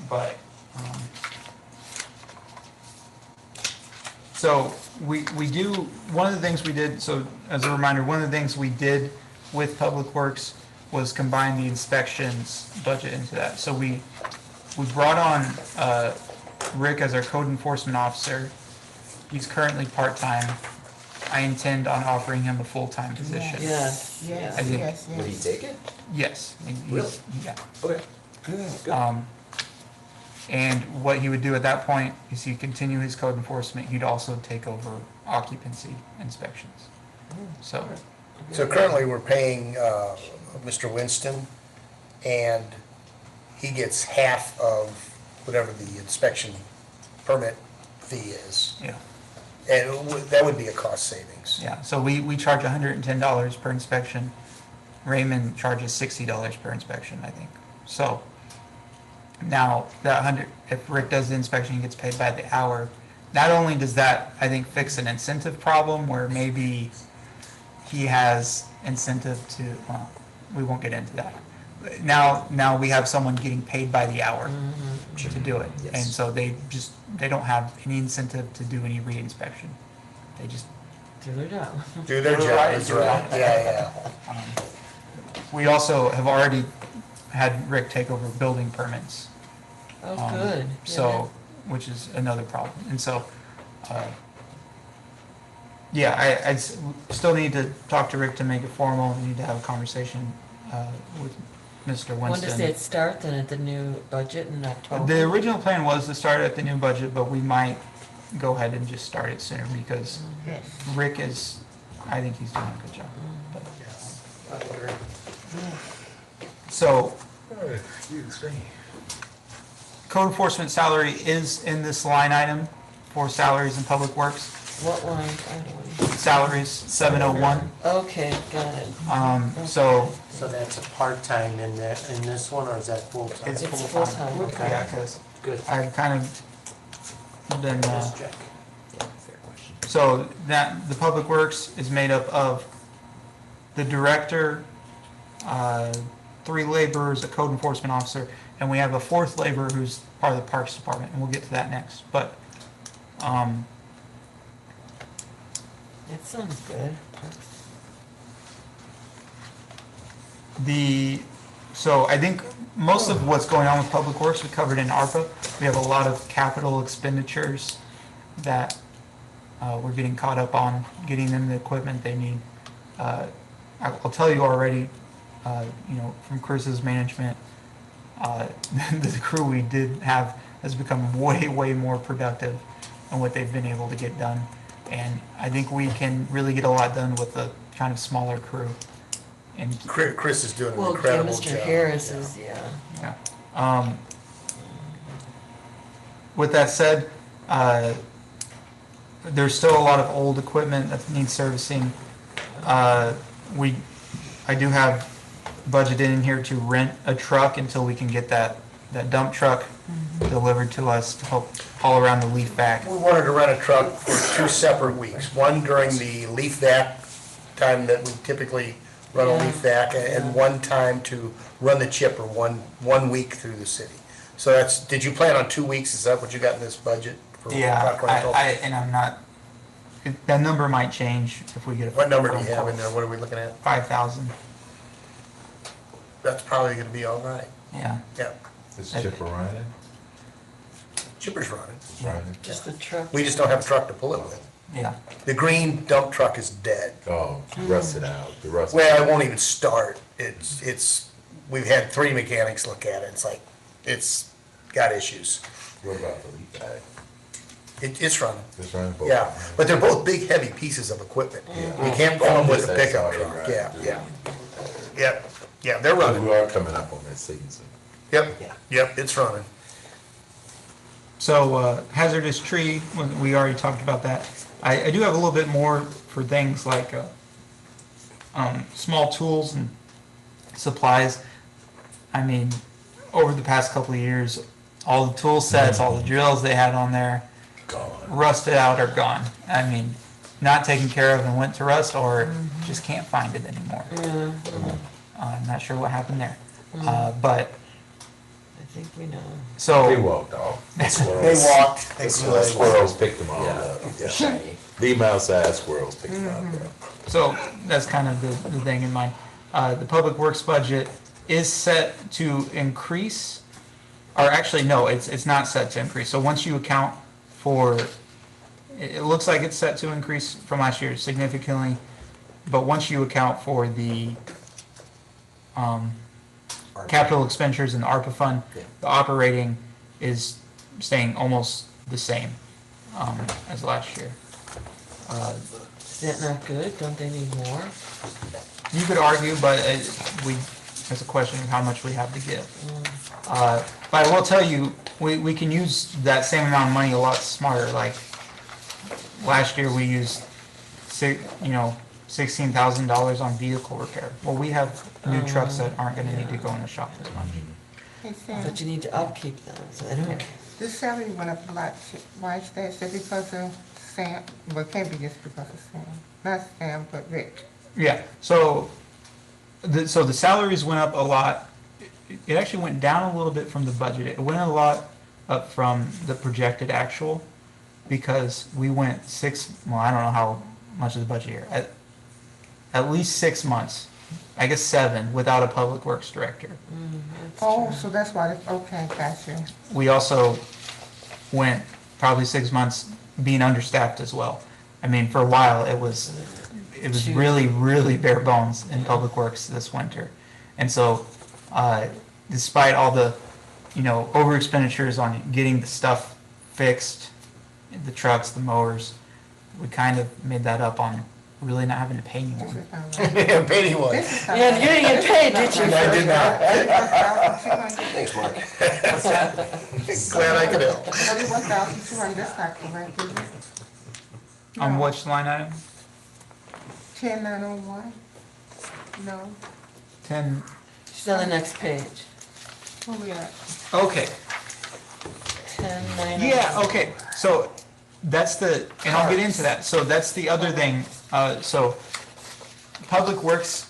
But, so we do, one of the things we did, so as a reminder, one of the things we did with Public Works was combine the inspections budget into that. So we brought on Rick as our code enforcement officer. He's currently part-time. I intend on offering him a full-time position.
Yes,
Yes,
I did.
yes,
Would he
yes.
take it?
Yes.
Really?
Yeah.
Okay.
good.
And what he would do at that point is he'd continue his code enforcement. He'd also take over occupancy inspections. So,
So currently, we're paying Mr. Winston, and he gets half of whatever the inspection permit fee is.
yeah,
And that would be a cost savings.
yeah. So we charge $110 per inspection. Raymond charges $60 per inspection, I think. So now if Rick does the inspection, he gets paid by the hour. Not only does that, I think, fix an incentive problem where maybe he has incentive to, well, we won't get into that. Now we have someone getting paid by the hour to do it.
Yes.
And so they don't have any incentive to do any re-inspection. They just,
Do their job.
Do their job, that's right. Yeah,
we also have already had Rick take over building permits.
Oh, good.
So, which is another problem. And so, yeah, I still need to talk to Rick to make it formal. We need to have a conversation with Mr.
When does
Winston.
it start then, at the new budget in October?
The original plan was to start at the new budget, but we might go ahead and just start it sooner because
Yes.
Rick is, I think he's doing a good job. But- So, code enforcement salary is in this line item for salaries in public works.
What line? I don't
Salaries, 701.
know. Okay, got it.
So
So that's a part-time in this one, or is that full-time?
it's
It's
full-time.
full-time, okay.
Yeah, because
Good.
I've kind of been,
Just check.
Yeah, fair question.
so that, the public works is made up of the director, 3 laborers, a code enforcement officer, and we have a 4th laborer who's part of the parks department, and we'll get to that next. But,
It sounds good.
So I think most of what's going on with Public Works we covered in ARPA. We have a lot of capital expenditures that we're getting caught up on, getting them the equipment they need. I'll tell you already, from Chris's management, the crew we did have has become way, way more productive in what they've been able to get done. And I think we can really get a lot done with a kind of smaller crew. And
Chris is doing an
Well, yeah,
incredible job.
Mr. Harris is, yeah.
yeah. With that said, there's still a lot of old equipment that needs servicing. I do have budgeted in here to rent a truck until we can get that dump truck delivered to us to help haul around the leaf vac.
We wanted to rent a truck for 2 separate weeks, one during the leaf vac time that we typically run a leaf vac, and one time to run the chipper one week through the city. So that's, did you plan on 2 weeks? Is that what you got in this budget for
Yeah,
truck rental?
and I'm not, that number might change if we get a.
What number do you have in there? What are we looking at?
5,000,
That's probably gonna be all right.
yeah.
Yeah,
Is Chipper running?
chipper's running.
It's running?
Just the truck.
We just don't have a truck to pull it with.
Yeah,
The green dump truck is dead.
Oh, rusted out, the rust.
Well, it won't even start. We've had 3 mechanics look at it. It's like, it's got issues.
What about the leaf bag?
It's running.
It's running both?
Yeah, but they're both big, heavy pieces of equipment. You can't pull them with a pickup truck. Yeah, they're running.
We are coming up on that season.
Yep, it's running.
so hazardous tree, we already talked about that. I do have a little bit more for things like small tools and supplies. I mean, over the past couple of years, all the tool sets, all the drills they had on there,
Gone.
rusted out or gone. I mean, not taken care of and went to rust, or just can't find it anymore. I'm not sure what happened there. But,
I think we know.
They
so,
walked off.
They walked. They
Squirrels picked them all
Yeah,
up.
it's shiny.
The mouse-eyed squirrels picked them up.
so that's kind of the thing in mind. The Public Works budget is set to increase, or actually, no, it's not set to increase. So once you account for, it looks like it's set to increase from last year significantly, but once you account for the capital expenditures in the ARPA fund,
Yeah.
the operating is staying almost the same as last year.
Is that not good? Don't they need more?
You could argue, but it's a question of how much we have to give. But I will tell you, we can use that same amount of money a lot smarter. Like, last year we used $16,000 on vehicle repair. Well, we have new trucks that aren't gonna need to go in the shop as much.
Hey, Sam,
But you need to upkeep them, so they don't.
this salary went up a lot. Why is that? Is that because of Sam? Well, it can't be just because of Sam. Not Sam, but Rick.
Yeah, so the salaries went up a lot. It actually went down a little bit from the budget. It went a lot up from the projected actual, because we went I don't know how much of the budget here, at least 6 months, I guess 7, without a public works director.
Oh, so that's why, okay, gotcha.
We also went probably 6 months being understaffed as well. I mean, for a while, it was really, really bare bones in public works this winter. And so, despite all the, over expenditures on getting the stuff fixed, the trucks, the mowers, we kind of made that up on really not having to pay
This
anyone.
is not right.
Penny was.
This is not
Yeah,
right.
you didn't get paid, did you?
I did not.
Thanks, Mark.
Glad I could help.
31,200, that's not correct, is it?
On
No.
which line item?
10901? No,
10,
She's on the next page.
where we at?
okay.
10,
Yeah, okay, so that's and I'll get into that. So that's the other thing. So Public Works,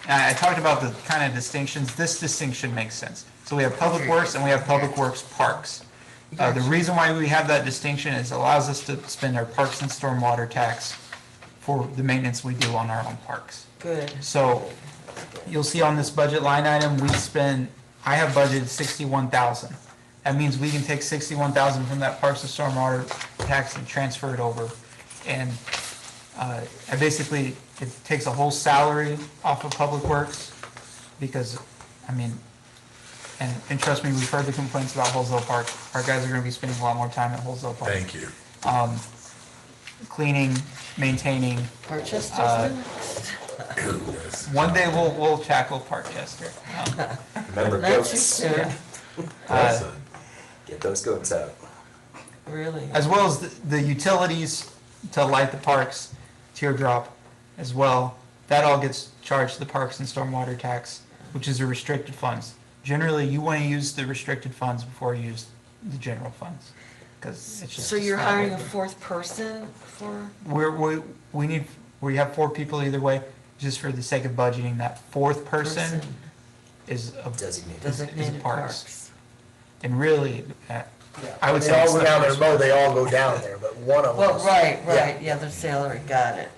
I talked about the kind of distinctions. This distinction makes sense. So we have Public Works and we have Public Works Parks. The reason why we have that distinction is it allows us to spend our parks and stormwater tax for the maintenance we do on our own parks.
Good.
So you'll see on this budget line item, I have budgeted 61,000. That means we can take 61,000 from that Parks and Stormwater tax and transfer it over. And I basically, it takes a whole salary off of Public Works, because, I mean, and trust me, we've heard the complaints about Holsville Park. Our guys are gonna be spending a lot more time at Holsville Park.
Thank you.
Cleaning, maintaining.
Purchased
Uh,
next.
One day we'll tackle Parkchester.
Remember
Not too
goats,
soon,
Listen,
get those goats out.
really.
As well as the utilities to light the parks, teardrop as well. That all gets charged to the Parks and Stormwater tax, which is a restricted funds. Generally, you want to use the restricted funds before you use the general funds, because it's just.
So you're
it's not
hiring a
worth it.
fourth person for,
We have 4 people either way, just for the sake of budgeting. That fourth person is a
Designated.
designated
parks.
parks?
And really, I would
They
say.
all
it's
go
the
down there,
first
mow,
one.
they all go down there, but one of them.
Well,
is-
right, yeah, their salary, got it.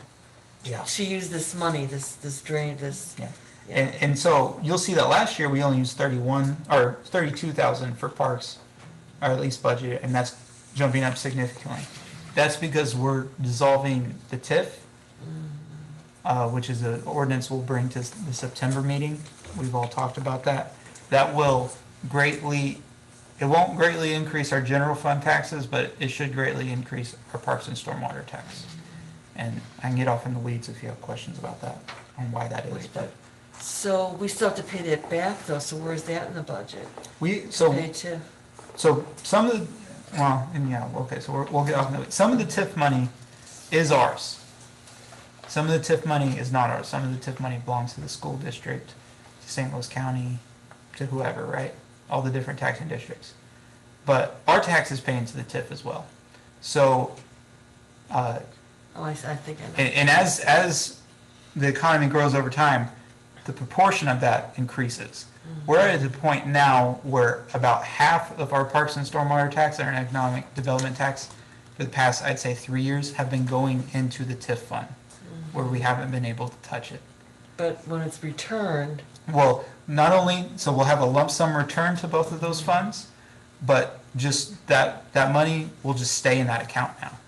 Yeah.
She used this money, this drain, this,
Yeah.
yeah.
And so you'll see that last year we only used 32,000 for parks, or at least budget, and that's jumping up significantly. That's because we're dissolving the TIF, which is an ordinance we'll bring to the September meeting. We've all talked about that. That will greatly, it won't greatly increase our general fund taxes, but it should greatly increase our parks and stormwater tax. And I can get off in the weeds if you have questions about that, on why that is, but
So we still have to pay that back though, so where's that in the budget?
so.
Pay to,
So some of the, well, and yeah, okay, so we'll get off on that. Some of the TIF money is ours. Some of the TIF money is not ours. Some of the TIF money belongs to the school district, to St. Louis County, to whoever, right? All the different taxing districts. But our taxes pay into the TIF as well. So,
oh, I think I know.
and as the economy grows over time, the proportion of that increases. We're at the point now where about half of our parks and stormwater tax and our economic development tax for the past, I'd say, 3 years have been going into the TIF fund, where we haven't been able to touch it.
But when it's returned,
Well, not only, so we'll have a lump sum return to both of those funds, but just that money will just stay in that account now.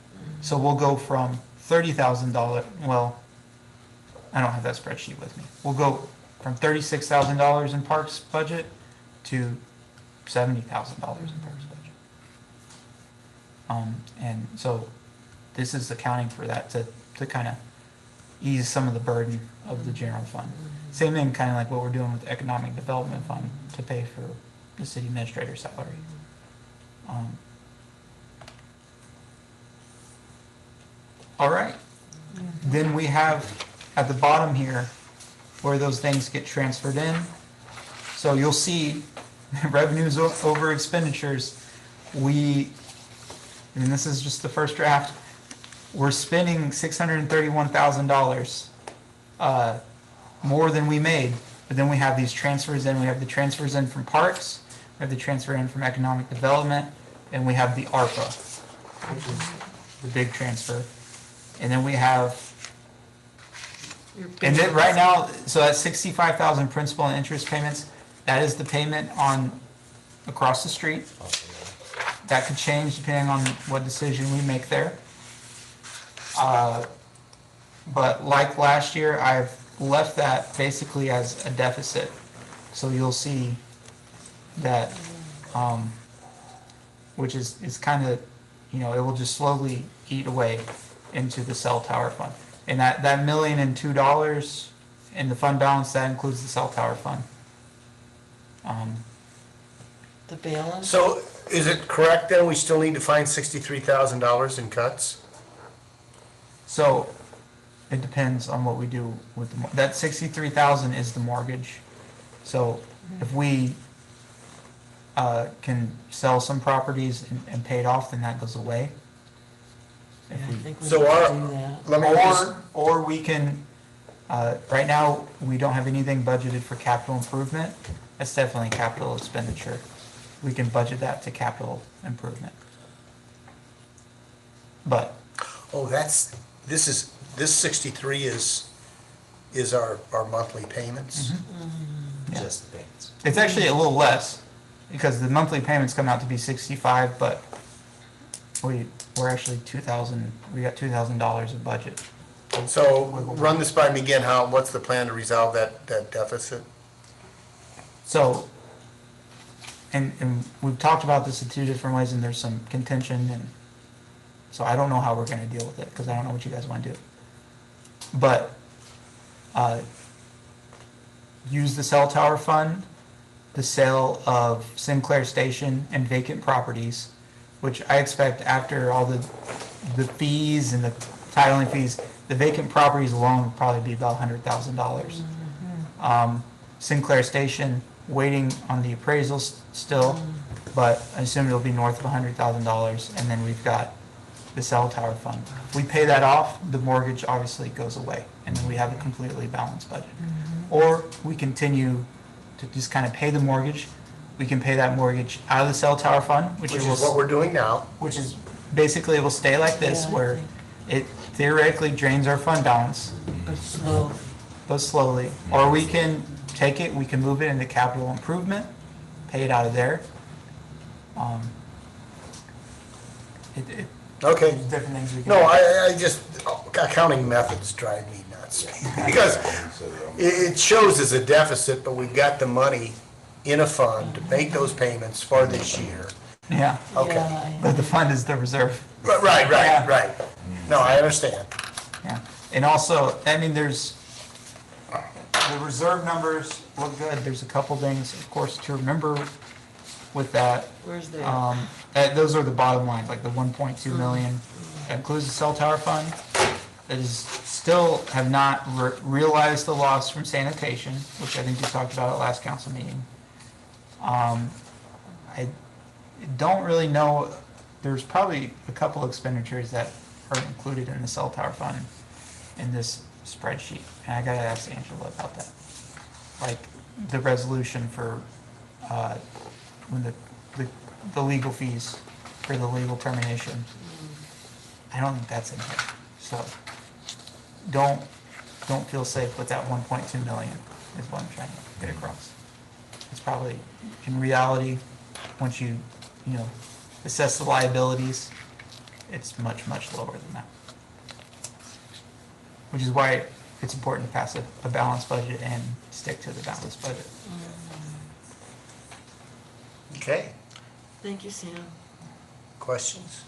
So we'll go from $30,000, well, I don't have that spreadsheet with me. We'll go from $36,000 in parks budget to $70,000 in parks budget. And so this is accounting for that to kind of ease some of the burden of the general fund. Same thing, kind of like what we're doing with the economic development fund to pay for the city administrator's salary. All right. Then we have at the bottom here where those things get transferred in. So you'll see revenues over expenditures. And this is just the first draft, we're spending $631,000 more than we made. But then we have these transfers in. We have the transfers in from parks, we have the transfer in from economic development, and we have the ARPA, which is the big transfer. And then we have, and then right now, so that's 65,000 principal and interest payments. That is the payment on across the street. That could change depending on what decision we make there. But like last year, I've left that basically as a deficit. So you'll see that, which is kind of, it will just slowly eat away into the cell tower fund. And that $1,002,002 in the fund balance, that includes the cell tower fund.
the balance,
So is it correct then, we still need to find $63,000 in cuts?
So it depends on what we do with that 63,000 is the mortgage. So if we can sell some properties and pay it off, then that goes away.
yeah, I think we
So
need
our-
to do that.
Let me just,
Or we can, right now, we don't have anything budgeted for capital improvement. That's definitely capital expenditure. We can budget that to capital improvement. But
oh, this 63 is is our monthly payments.
Yeah.
Just the payments.
It's actually a little less, because the monthly payments come out to be 65, but we're actually 2,000, we got $2,000 of budget.
So run this by me again, what's the plan to resolve that deficit?
So, and we've talked about this in two different ways, and there's some contention, and so I don't know how we're gonna deal with it, because I don't know what you guys wanna do. But, use the cell tower fund, the sale of Sinclair Station and vacant properties, which I expect after all the fees and the titling fees, the vacant properties alone will probably be about $100,000. Sinclair Station, waiting on the appraisals still, but I assume it'll be north of $100,000, and then we've got the cell tower fund. If we pay that off, the mortgage obviously goes away, and then we have a completely balanced budget. Or we continue to just kind of pay the mortgage. We can pay that mortgage out of the cell tower fund,
Which is what we're doing now.
which is basically it will stay like this,
Yeah, I
where
think.
it theoretically drains our fund balance,
But slow.
but slowly. Or we can take it, we can move it into capital improvement, pay it out of there.
Okay.
There's different things we can.
No,
do.
I just, accounting methods drive me nuts. Because it shows as a deficit, but we've got the money in a fund to make those payments for this year.
Yeah,
Okay.
Yeah,
but the fund is the reserve.
Right. No, I understand.
Yeah, and also, I mean, there's, the reserve numbers look good, there's a couple things, of course, to remember with that.
Where's the?
Those are the bottom lines, like the 1.2 million, that includes the cell tower fund. That is, still have not realized the loss from sanitation, which I think you talked about at last council meeting. I don't really know, there's probably a couple expenditures that are included in the cell tower fund in this spreadsheet, and I gotta ask Angela about that. Like, the resolution for, when the legal fees for the legal termination. I don't think that's in here, so don't feel safe with that 1.2 million is what I'm trying to get across. It's probably, in reality, once you assess the liabilities, it's much, much lower than that. Which is why it's important to pass a balanced budget and stick to the balanced budget.
Okay,
Thank you, Sam.
questions?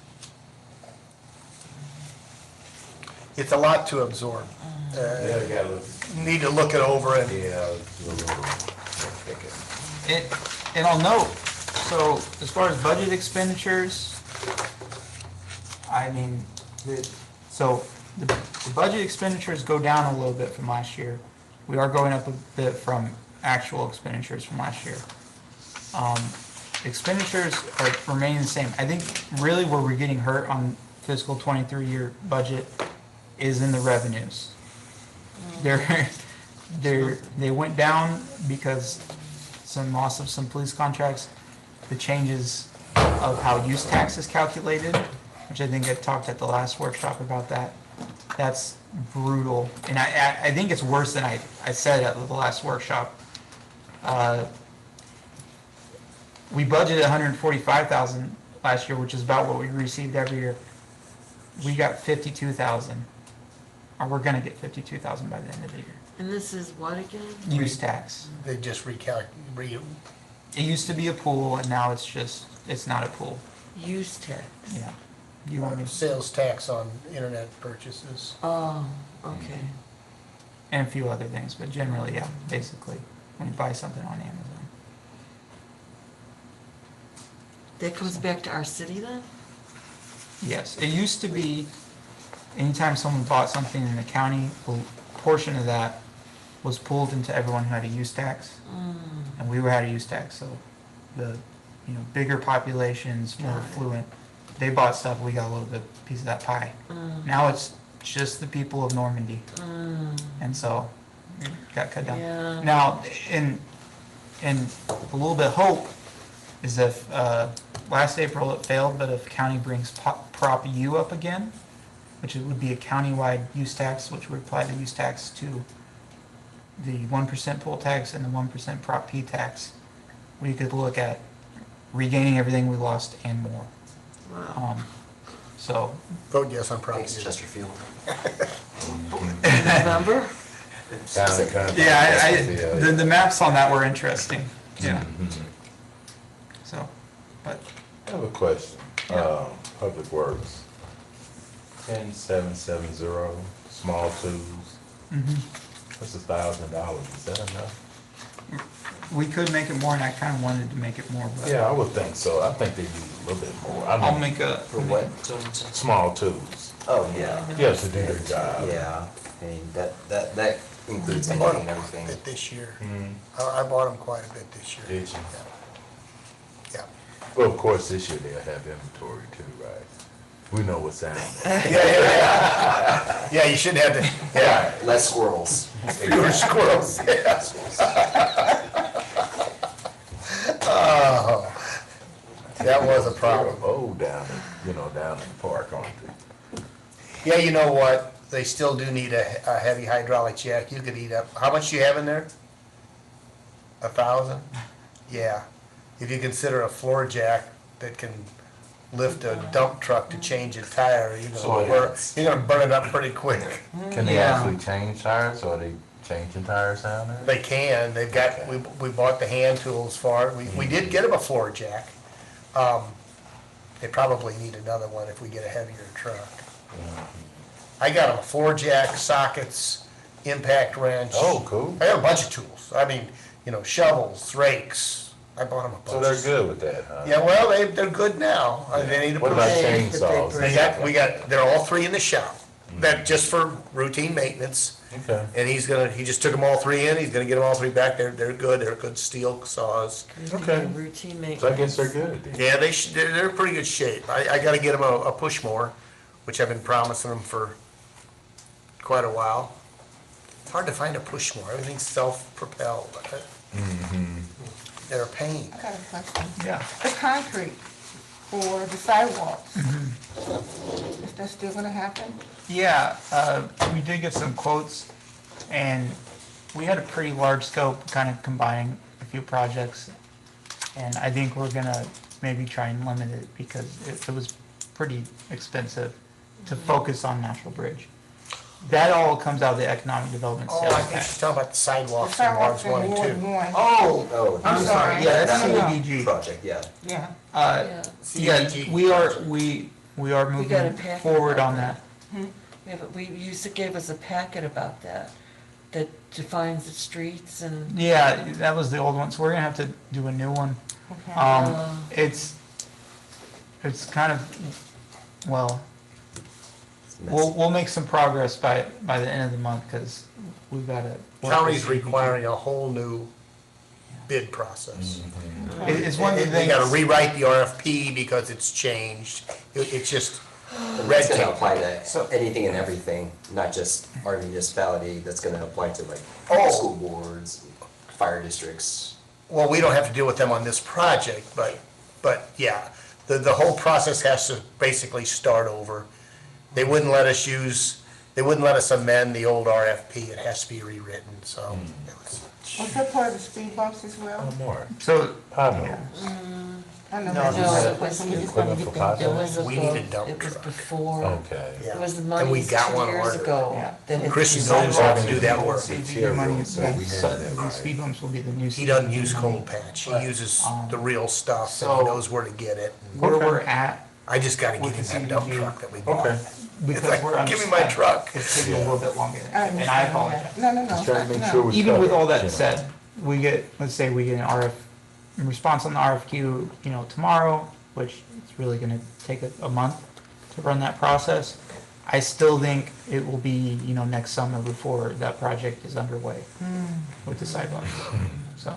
It's a lot to absorb.
Yeah, you gotta look,
Need to look it over and,
yeah, do a little, think it.
And I'll note, so as far as budget expenditures, I mean, the budget expenditures go down a little bit from last year. We are going up a bit from actual expenditures from last year. Expenditures are remaining the same. I think really where we're getting hurt on fiscal 23 year budget is in the revenues. They went down because some loss of some police contracts, the changes of how use tax is calculated, which I think I talked at the last workshop about that. That's brutal, and I think it's worse than I said at the last workshop. We budgeted 145,000 last year, which is about what we received every year. We got 52,000, or we're gonna get 52,000 by the end of the year.
And this is what again?
Use tax.
they just
It used to be a pool, and now it's not a pool.
Use tax.
Yeah. You want me to,
sales tax on internet purchases.
Oh, okay.
and a few other things, but generally, yeah, basically, when you buy something on Amazon.
That comes back to our city then?
Yes, it used to be, anytime someone bought something in the county, a portion of that was pulled into everyone who had a use tax. And we had a use tax, so the, bigger populations, more affluent, they bought stuff, we got a little bit, piece of that pie. Now it's just the people of Normandy, and so it got cut down.
Yeah.
Now, and a little bit of hope is if, last April it failed, but if county brings Prop U up again, which it would be a countywide use tax, which would apply the use tax to the 1% pool tax and the 1% Prop P tax, we could look at regaining everything we lost and more. So,
Vote yes on
Thanks,
property.
Chesterfield.
Remember?
Town and country.
the maps on that were interesting, yeah. So, but,
I have a question. Public Works. 10770, small tools. What's $1,000? Is that enough?
we could make it more, and I kind of wanted to make it more, but
Yeah, I would think so. I think they need a little bit more. I
I'll
mean,
make a.
For what?
small tools.
Oh, yeah.
Yes, to do their job.
Yeah, I mean, that includes
I bought
anything
them
and
quite a
everything.
bit this year.
Mhm.
I bought them quite a bit this year.
Did you?
Yeah.
Well, of course, this year they'll have inventory too, right? We know what's down there.
Yeah. Yeah, you shouldn't have to, yeah.
Less squirrels.
Fewer squirrels, yeah. Oh, that was a problem.
Oh, down in the park, aren't they?
Yeah, you know what? They still do need a heavy hydraulic jack. You could eat up, how much do you have in there? 1,000? Yeah. If you consider a floor jack that can lift a dump truck to change a tire, you're gonna burn it up pretty quick.
Can they
Yeah.
actually change tires, or are they changing tires down there?
They can, they've got, we bought the hand tools for it. We did get them a floor jack. They probably need another one if we get a heavier truck. I got them a floor jack, sockets, impact wrench.
Oh, cool.
I got a bunch of tools. I mean, shovels, rakes. I bought them a bunch.
So they're good with that, huh?
Yeah, well, they're good now. They need to
What
put.
about
They-
chainsaws?
they
We got, they're all three in the shop. That just for routine maintenance.
Okay.
And he just took them all three in. He's gonna get them all three back. They're good. They're good steel saws.
Okay.
Routine maintenance.
So I guess they're good then.
Yeah, they're in pretty good shape. I gotta get them a push mower, which I've been promising them for quite a while. It's hard to find a push mower. Everything's self-propelled. They're a pain.
I got a question.
Yeah.
The concrete for the sidewalks, is that still gonna happen?
Yeah, we did get some quotes, and we had a pretty large scope, kind of combining a few projects. And I think we're gonna maybe try and limit it because it was pretty expensive to focus on Natural Bridge. That all comes out of the economic development
Oh,
sales
I think
tax.
she's talking about the
The
sidewalks in
sidewalks
Wards
in
1 and
Ward
2.
1.
Oh,
I'm sorry.
yeah, that's
No, no, no.
CDBG.
Project, yeah.
Yeah.
Yeah.
Yeah,
CDBG.
we are
got a
moving
packet
forward
about
on that.
Yeah, but you gave us a packet about that defines the streets and.
Yeah, that was the old one, so we're gonna have to do a new one.
Okay.
It's kind of, well,
It's messy.
we'll make some progress by the end of the month, because we've gotta. work
County's
with CDBG.
requiring a whole new bid process.
It's one of the
They gotta
things,
rewrite the RFP because it's changed. It's just
And
red
that's gonna
tape.
apply to
So-
anything and everything, not just our municipality, that's gonna apply to like
Oh.
school boards, fire districts.
Well, we don't have to deal with them on this project, but yeah, the whole process has to basically start over. They wouldn't let us amend the old RFP. It has to be rewritten, so. it was-
Was that part of the speed bumps as well?
No more.
so,
Potholes.
I know
No,
that's
no,
just a
it
question.
was-
We just wanna
Equipment
get
for
them
potholes?
done.
It was
We need a
above,
dump
it was
truck.
before,
Okay.
Yeah.
it was the
And
money
we
2
got one
years
ordered.
ago.
Yeah.
that had
Chris
to be
knows
done.
how to do that work.
CDBG money,
So we have that,
these
right?
speed bumps will be the new.
He doesn't use
CDBG
cold
money.
patch. He
But,
uses
um,
the real stuff, and
so-
he knows where to get it.
Where
Okay.
we're at,
I just gotta get
With
him
the
that dump
CDBG.
truck that we bought.
Okay.
because
like,
we're
give me my
underspent,
truck.
it's taking a little bit longer,
I
and I
understand
apologize.
that. No, no, no.
Just trying to make
no.
sure we
Even with
cover it,
all that
you know.
said, let's say we get an response on the RFQ, tomorrow, which it's really gonna take a month to run that process. I still think it will be, next summer before that project is underway with the sidewalks. So,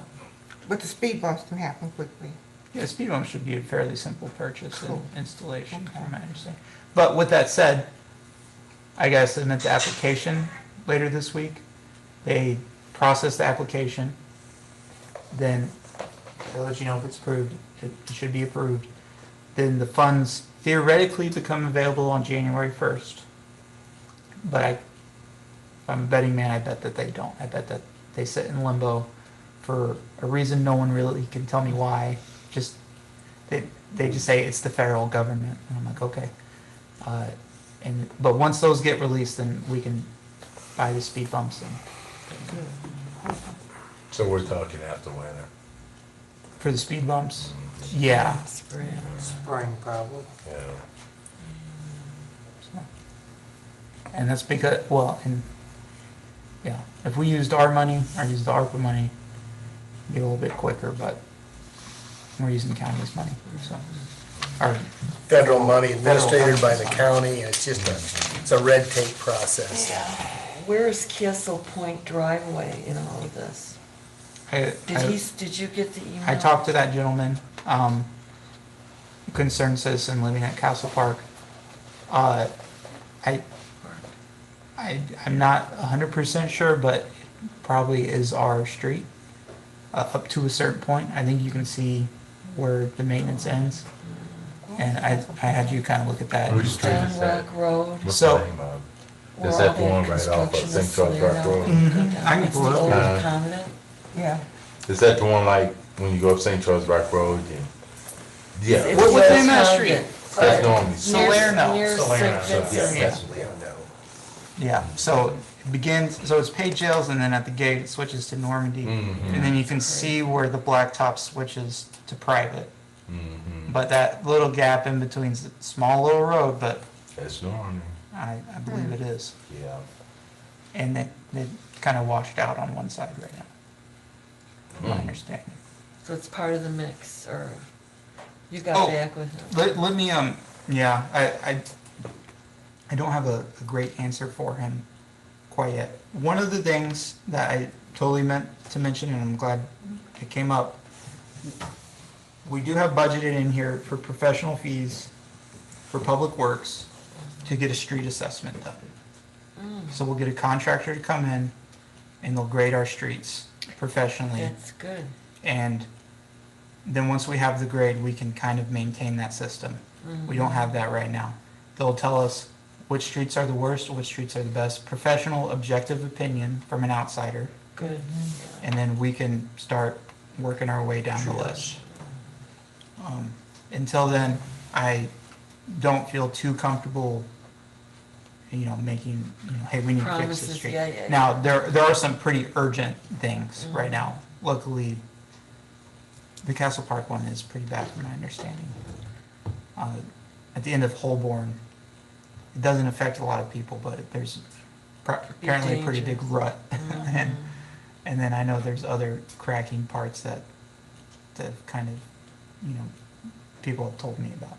But the speed bumps can happen quickly.
yeah, speed bumps should be a fairly simple purchase and
Cool.
installation,
Okay.
from my understanding. But with that said, I gotta submit the application later this week. They process the application, then they'll let you know if it's approved. It should be approved. Then the funds theoretically become available on January 1st. But if I'm a betting man, I bet that they don't. I bet that they sit in limbo for a reason no one really can tell me why. Just they just say it's the federal government, and I'm like, okay. But once those get released, then we can buy the speed bumps and
So we're talking after winter.
for the speed bumps. Yeah.
Spring.
Spring probably.
Yeah.
And that's because, well, and yeah, if we used our money or used the ARPA money, it'd be a little bit quicker, but we're using the county's money, so. Or,
Federal money administered by the county, it's just it's a red tape process.
Where is Castle Point driveway in all of this? Did you get the email?
I talked to that gentleman, concerned citizen living at Castle Park. I'm not 100% sure, but it probably is our street, up to a certain point. I think you can see where the maintenance ends. And I had you kind of look at that.
Which street is that?
Rock Road.
What's
So-
the name of it?
where
Is that
all
the one right off of
construction
St.
is
Charles
laid
Rock
out.
Road?
Mhm. I can
It's
pull
the
it up.
old
Uh,
convent.
Yeah.
Is that the one like when you go up St. Charles Rock Road? Yeah.
It's
What- what's the name of that
convent.
That's normally.
Near-
Salerno.
Near
Salerno.
St. Vincent.
Yeah.
Yeah, so it begins, so it's Page Hills, and then at the gate it switches to Normandy.
Mhm.
And then you can see where the blacktop switches to private.
Mm-hmm.
But that little gap in between is a small little road, but
That's normal.
I believe it is.
Yeah.
And they kind of washed out on one side right now, from my
Mm.
understanding.
So it's part of the mix, or you
Oh.
got back with him?
Let me, yeah, I don't have a great answer for him quite yet. One of the things that I totally meant to mention, and I'm glad it came up, we do have budgeted in here for professional fees for Public Works to get a street assessment done. So we'll get a contractor to come in and they'll grade our streets professionally.
That's good.
And then once we have the grade, we can kind of maintain that system. We don't have that right now. They'll tell us which streets are the worst, which streets are the best. Professional, objective opinion from an outsider.
Good.
And then we can start working our way down the list. Until then, I don't feel too comfortable, making, hey, we need to fix
Promises,
this street.
yeah, yeah,
Now, there are some pretty urgent things right now. Luckily, the Castle Park one is pretty bad from my understanding. At the end of Holborn, it doesn't affect a lot of people, but there's apparently a pretty big
dangerous.
rut. And then I know there's other cracking parts that kind of, people have told me about.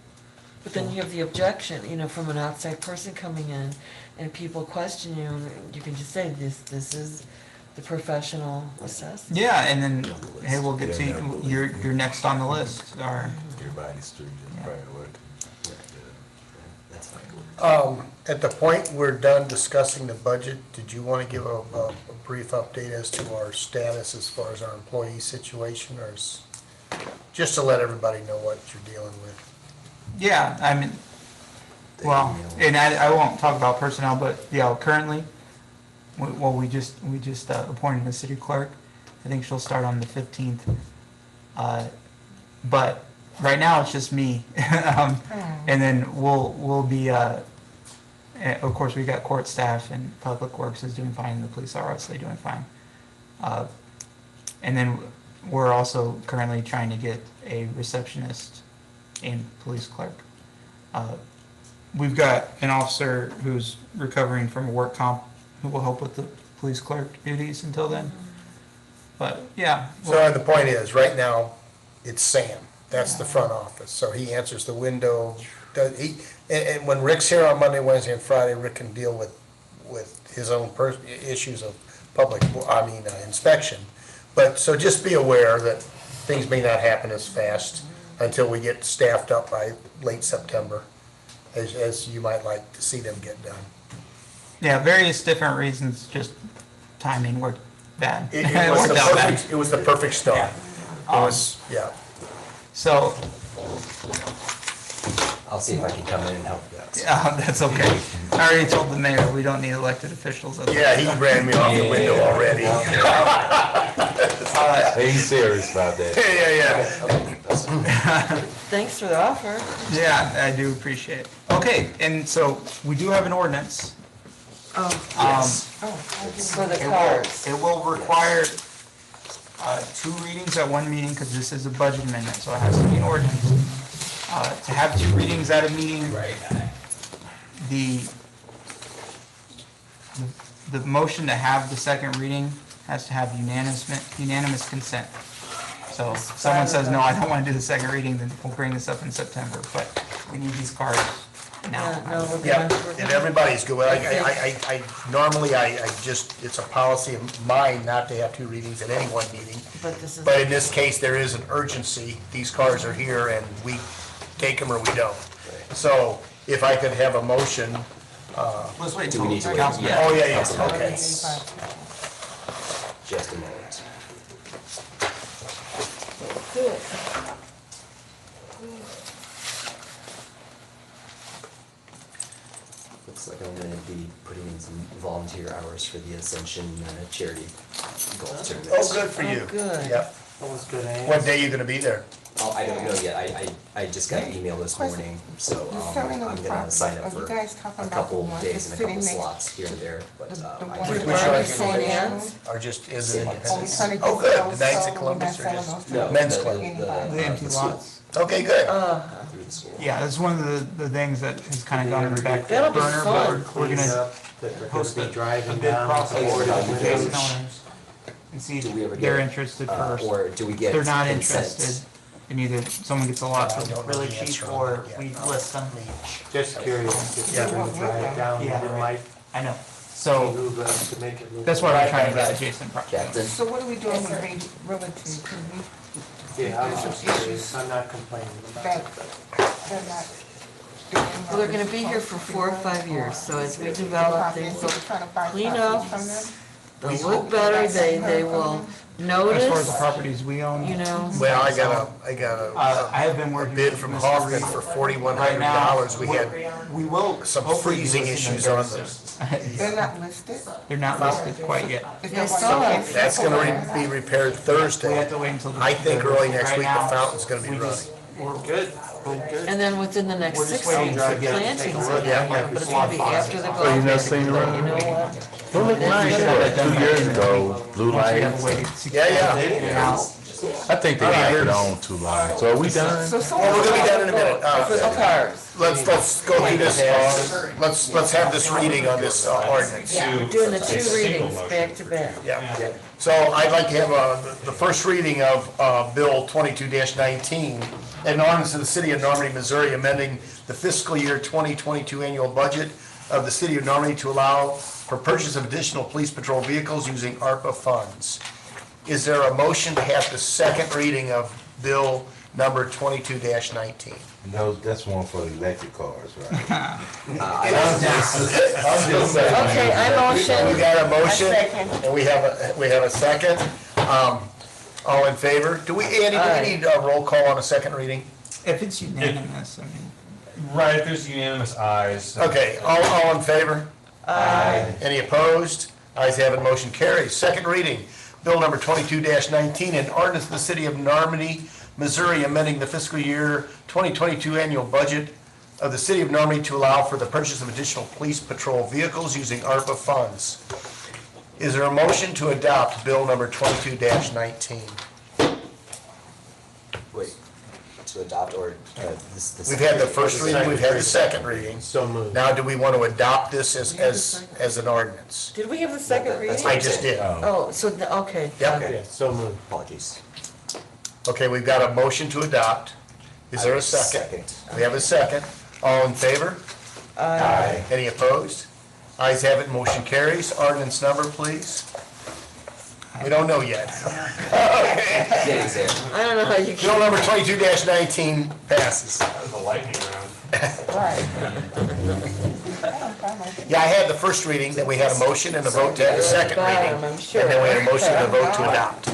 But then you have the objection, from an outside person coming in, and people question you, and you can just say, this is the professional assessment.
Yeah, and then, hey, we'll get to you, you're next on the list, or,
Everybody's street is
Yeah.
probably working.
That's fine.
At the point we're done discussing the budget, did you want to give a brief update as to our status as far as our employee situation, or just to let everybody know what you're dealing with?
yeah, I mean, well, and I won't talk about personnel, but, yeah, currently, we just appointed a city clerk. I think she'll start on the 15th. But right now, it's just me. And then we'll be, of course, we got court staff, and Public Works is doing fine, and the police are obviously doing fine. And then we're also currently trying to get a receptionist and police clerk. We've got an officer who's recovering from a work comp who will help with the police clerk duties until then. But, yeah.
So the point is, right now, it's Sam. That's the front office. So he answers the window. And when Rick's here on Monday, Wednesday, and Friday, Rick can deal with his own issues of inspection. But, so just be aware that things may not happen as fast until we get staffed up by late September, as you might like to see them get done.
Yeah, various different reasons, just timing worked bad.
It was
worked out bad.
the perfect start. It was, yeah.
So,
I'll see if I can come in and help you out.
Yeah, that's okay. I already told the mayor, we don't need elected officials. at the-
Yeah, he ran me off the window already.
He's serious about that.
Yeah.
Thanks for the offer.
Yeah, I do appreciate it. Okay, and so we do have an ordinance.
Oh, for the
It will-
cars.
It will require 2 readings at one meeting, because this is a budget amendment, so it has to be an ordinance. To have 2 readings at a meeting, the motion to have the second reading has to have unanimous consent. So if someone says, no, I don't want to do the second reading, then we'll bring this up in September, but we need these cards
Yeah,
now.
no, we're
Yeah,
gonna, we're
and
gonna,
everybody's good. Normally, I just, it's a policy of mine not to have 2 readings at any one meeting.
but this is,
But in this case, there is an urgency. These cars are here and we take them or we don't. So if I could have a motion,
Let's wait
Do
till
we need to wait?
Councilman.
Yeah.
oh, yeah,
Councilman,
okay.
Just a moment.
good.
Looks like I'm gonna be putting in some volunteer hours for the Ascension Charity Golf Tournament.
Oh, good for you.
Oh, good.
Yep.
That was good, Ann.
What day you gonna be there?
Oh, I don't know yet. I just got an email this morning, so I'm gonna sign up for a couple days and a couple slots here and there, but I
one-
can.
Which
Barbara
one?
St. Anne's?
Or just is it
Oh,
independence?
trying to
Oh,
get
good.
those
The Knights of
sold,
Columbus
not
are
selling
just
those to
men's
the-
club.
The empty
school.
lots.
Okay, good.
Through the school.
Yeah, that's one of the things that has kind of gone in the back
That'll be
burner,
fun.
but we're
Cleaned
gonna
up, that we're
host
gonna
a
be driving
bid
down.
process
Oh,
with
yeah.
the adjacent owners and see
Do we ever
if they're
get,
interested
Uh,
first.
or do we
If
get
they're not
consent?
interested, and either someone gets a lot
I
for
don't know
really
the
cheap,
answer on
or
that yet.
we list them.
Just curious, if
Yeah.
you're gonna drive down,
Yeah.
it might
I know, so
move us to make it look.
that's why we're trying to get adjacent property.
Captain?
So what are we doing with realty?
Yeah, I was just curious, I'm not complaining about
That,
it, but.
they're not doing.
Well, they're gonna be here for 4 or 5 years, so as we develop, things will clean up, they'll look better, they will
As far as
notice,
the properties we own.
you know.
Well, I got
I have been
a
working
bid
with
from
Mr.
Hoffman
Reed.
for
Right
$4,100.
now,
We had
we will
some
hopefully be
freezing
listing
issues
them
on
very
those.
soon.
They're not listed?
They're not listed quite yet.
I saw it.
That's gonna be repaired
We have
Thursday.
to wait until.
I think early next
right
week
now,
the fountain's gonna be
we
running.
just- we're-
Good, good.
And then within the next
We're just
6
waiting
months,
to
the
get-
plantings
take a
will
look.
happen,
Yeah,
but it's gonna be after the golf.
you never seen the
You
road?
know what?
It looked nice, what, 2 years ago, blue
Once we
lights.
have waited 60
Yeah, yeah.
days to get it out.
I think they left it on too long. So are we done?
So
Well, we're gonna be done in a minute.
For the cars.
Let's go through this, let's have this reading on this ordinance.
We're doing the 2 readings back to back.
Yeah. So I'd like to have the first reading of Bill 22-19, an ordinance of the city of Normandy, Missouri, amending the fiscal year 2022 annual budget of the city of Normandy to allow for purchase of additional police patrol vehicles using ARPA funds. Is there a motion to have the second reading of Bill number 22-19?
No, that's one for the electric cars, right?
Okay, I
We
motion.
got a motion,
second.
and we have a second. All in favor? Andy, do we need a roll call on a second reading?
If it's unanimous, I mean,
Right, if there's unanimous ayes.
Okay, all in favor? Aye. Any opposed? Ayes have it, motion carries. Second reading, Bill number 22-19, an ordinance of the city of Normandy, Missouri, amending the fiscal year 2022 annual budget of the city of Normandy to allow for the purchase of additional police patrol vehicles using ARPA funds. Is there a motion to adopt Bill number 22-19?
Wait, to adopt or, this.
We've had the first reading, we've had the second reading.
So moved.
Now, do we want to adopt this as an ordinance?
Did we have the second reading?
I just did.
Oh, so, okay.
Yep.
Yeah, so moved.
Apologies.
Okay, we've got a motion to adopt. Is there a second? We have a second. All in favor? Aye. Any opposed? Ayes have it, motion carries. Ordinance number, please. We don't know yet.
Getting there.
I don't know how you
Bill
can,
number 22-19 passes.
Right.
Yeah, I had the first reading, then we had a motion and a vote to have the second reading.
I'm sure.
And then we had a motion and a vote to adopt.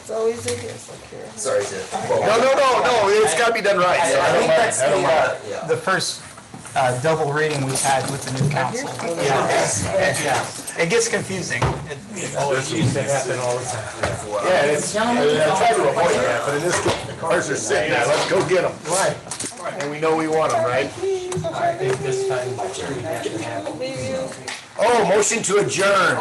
it's It's always a guess up here.
Sorry to.
No, it's gotta be done right. So
I think that's
I don't mind.
Yeah.
the first double reading we've had with the new council. Yeah, it gets confusing.
Oh, it used to happen all the time.
Yeah, it's, I try to avoid that, but in this case, the cars are sitting there, let's go get them. Right. And we know we want them, right?
I think this time we have to have.
Oh, motion to adjourn.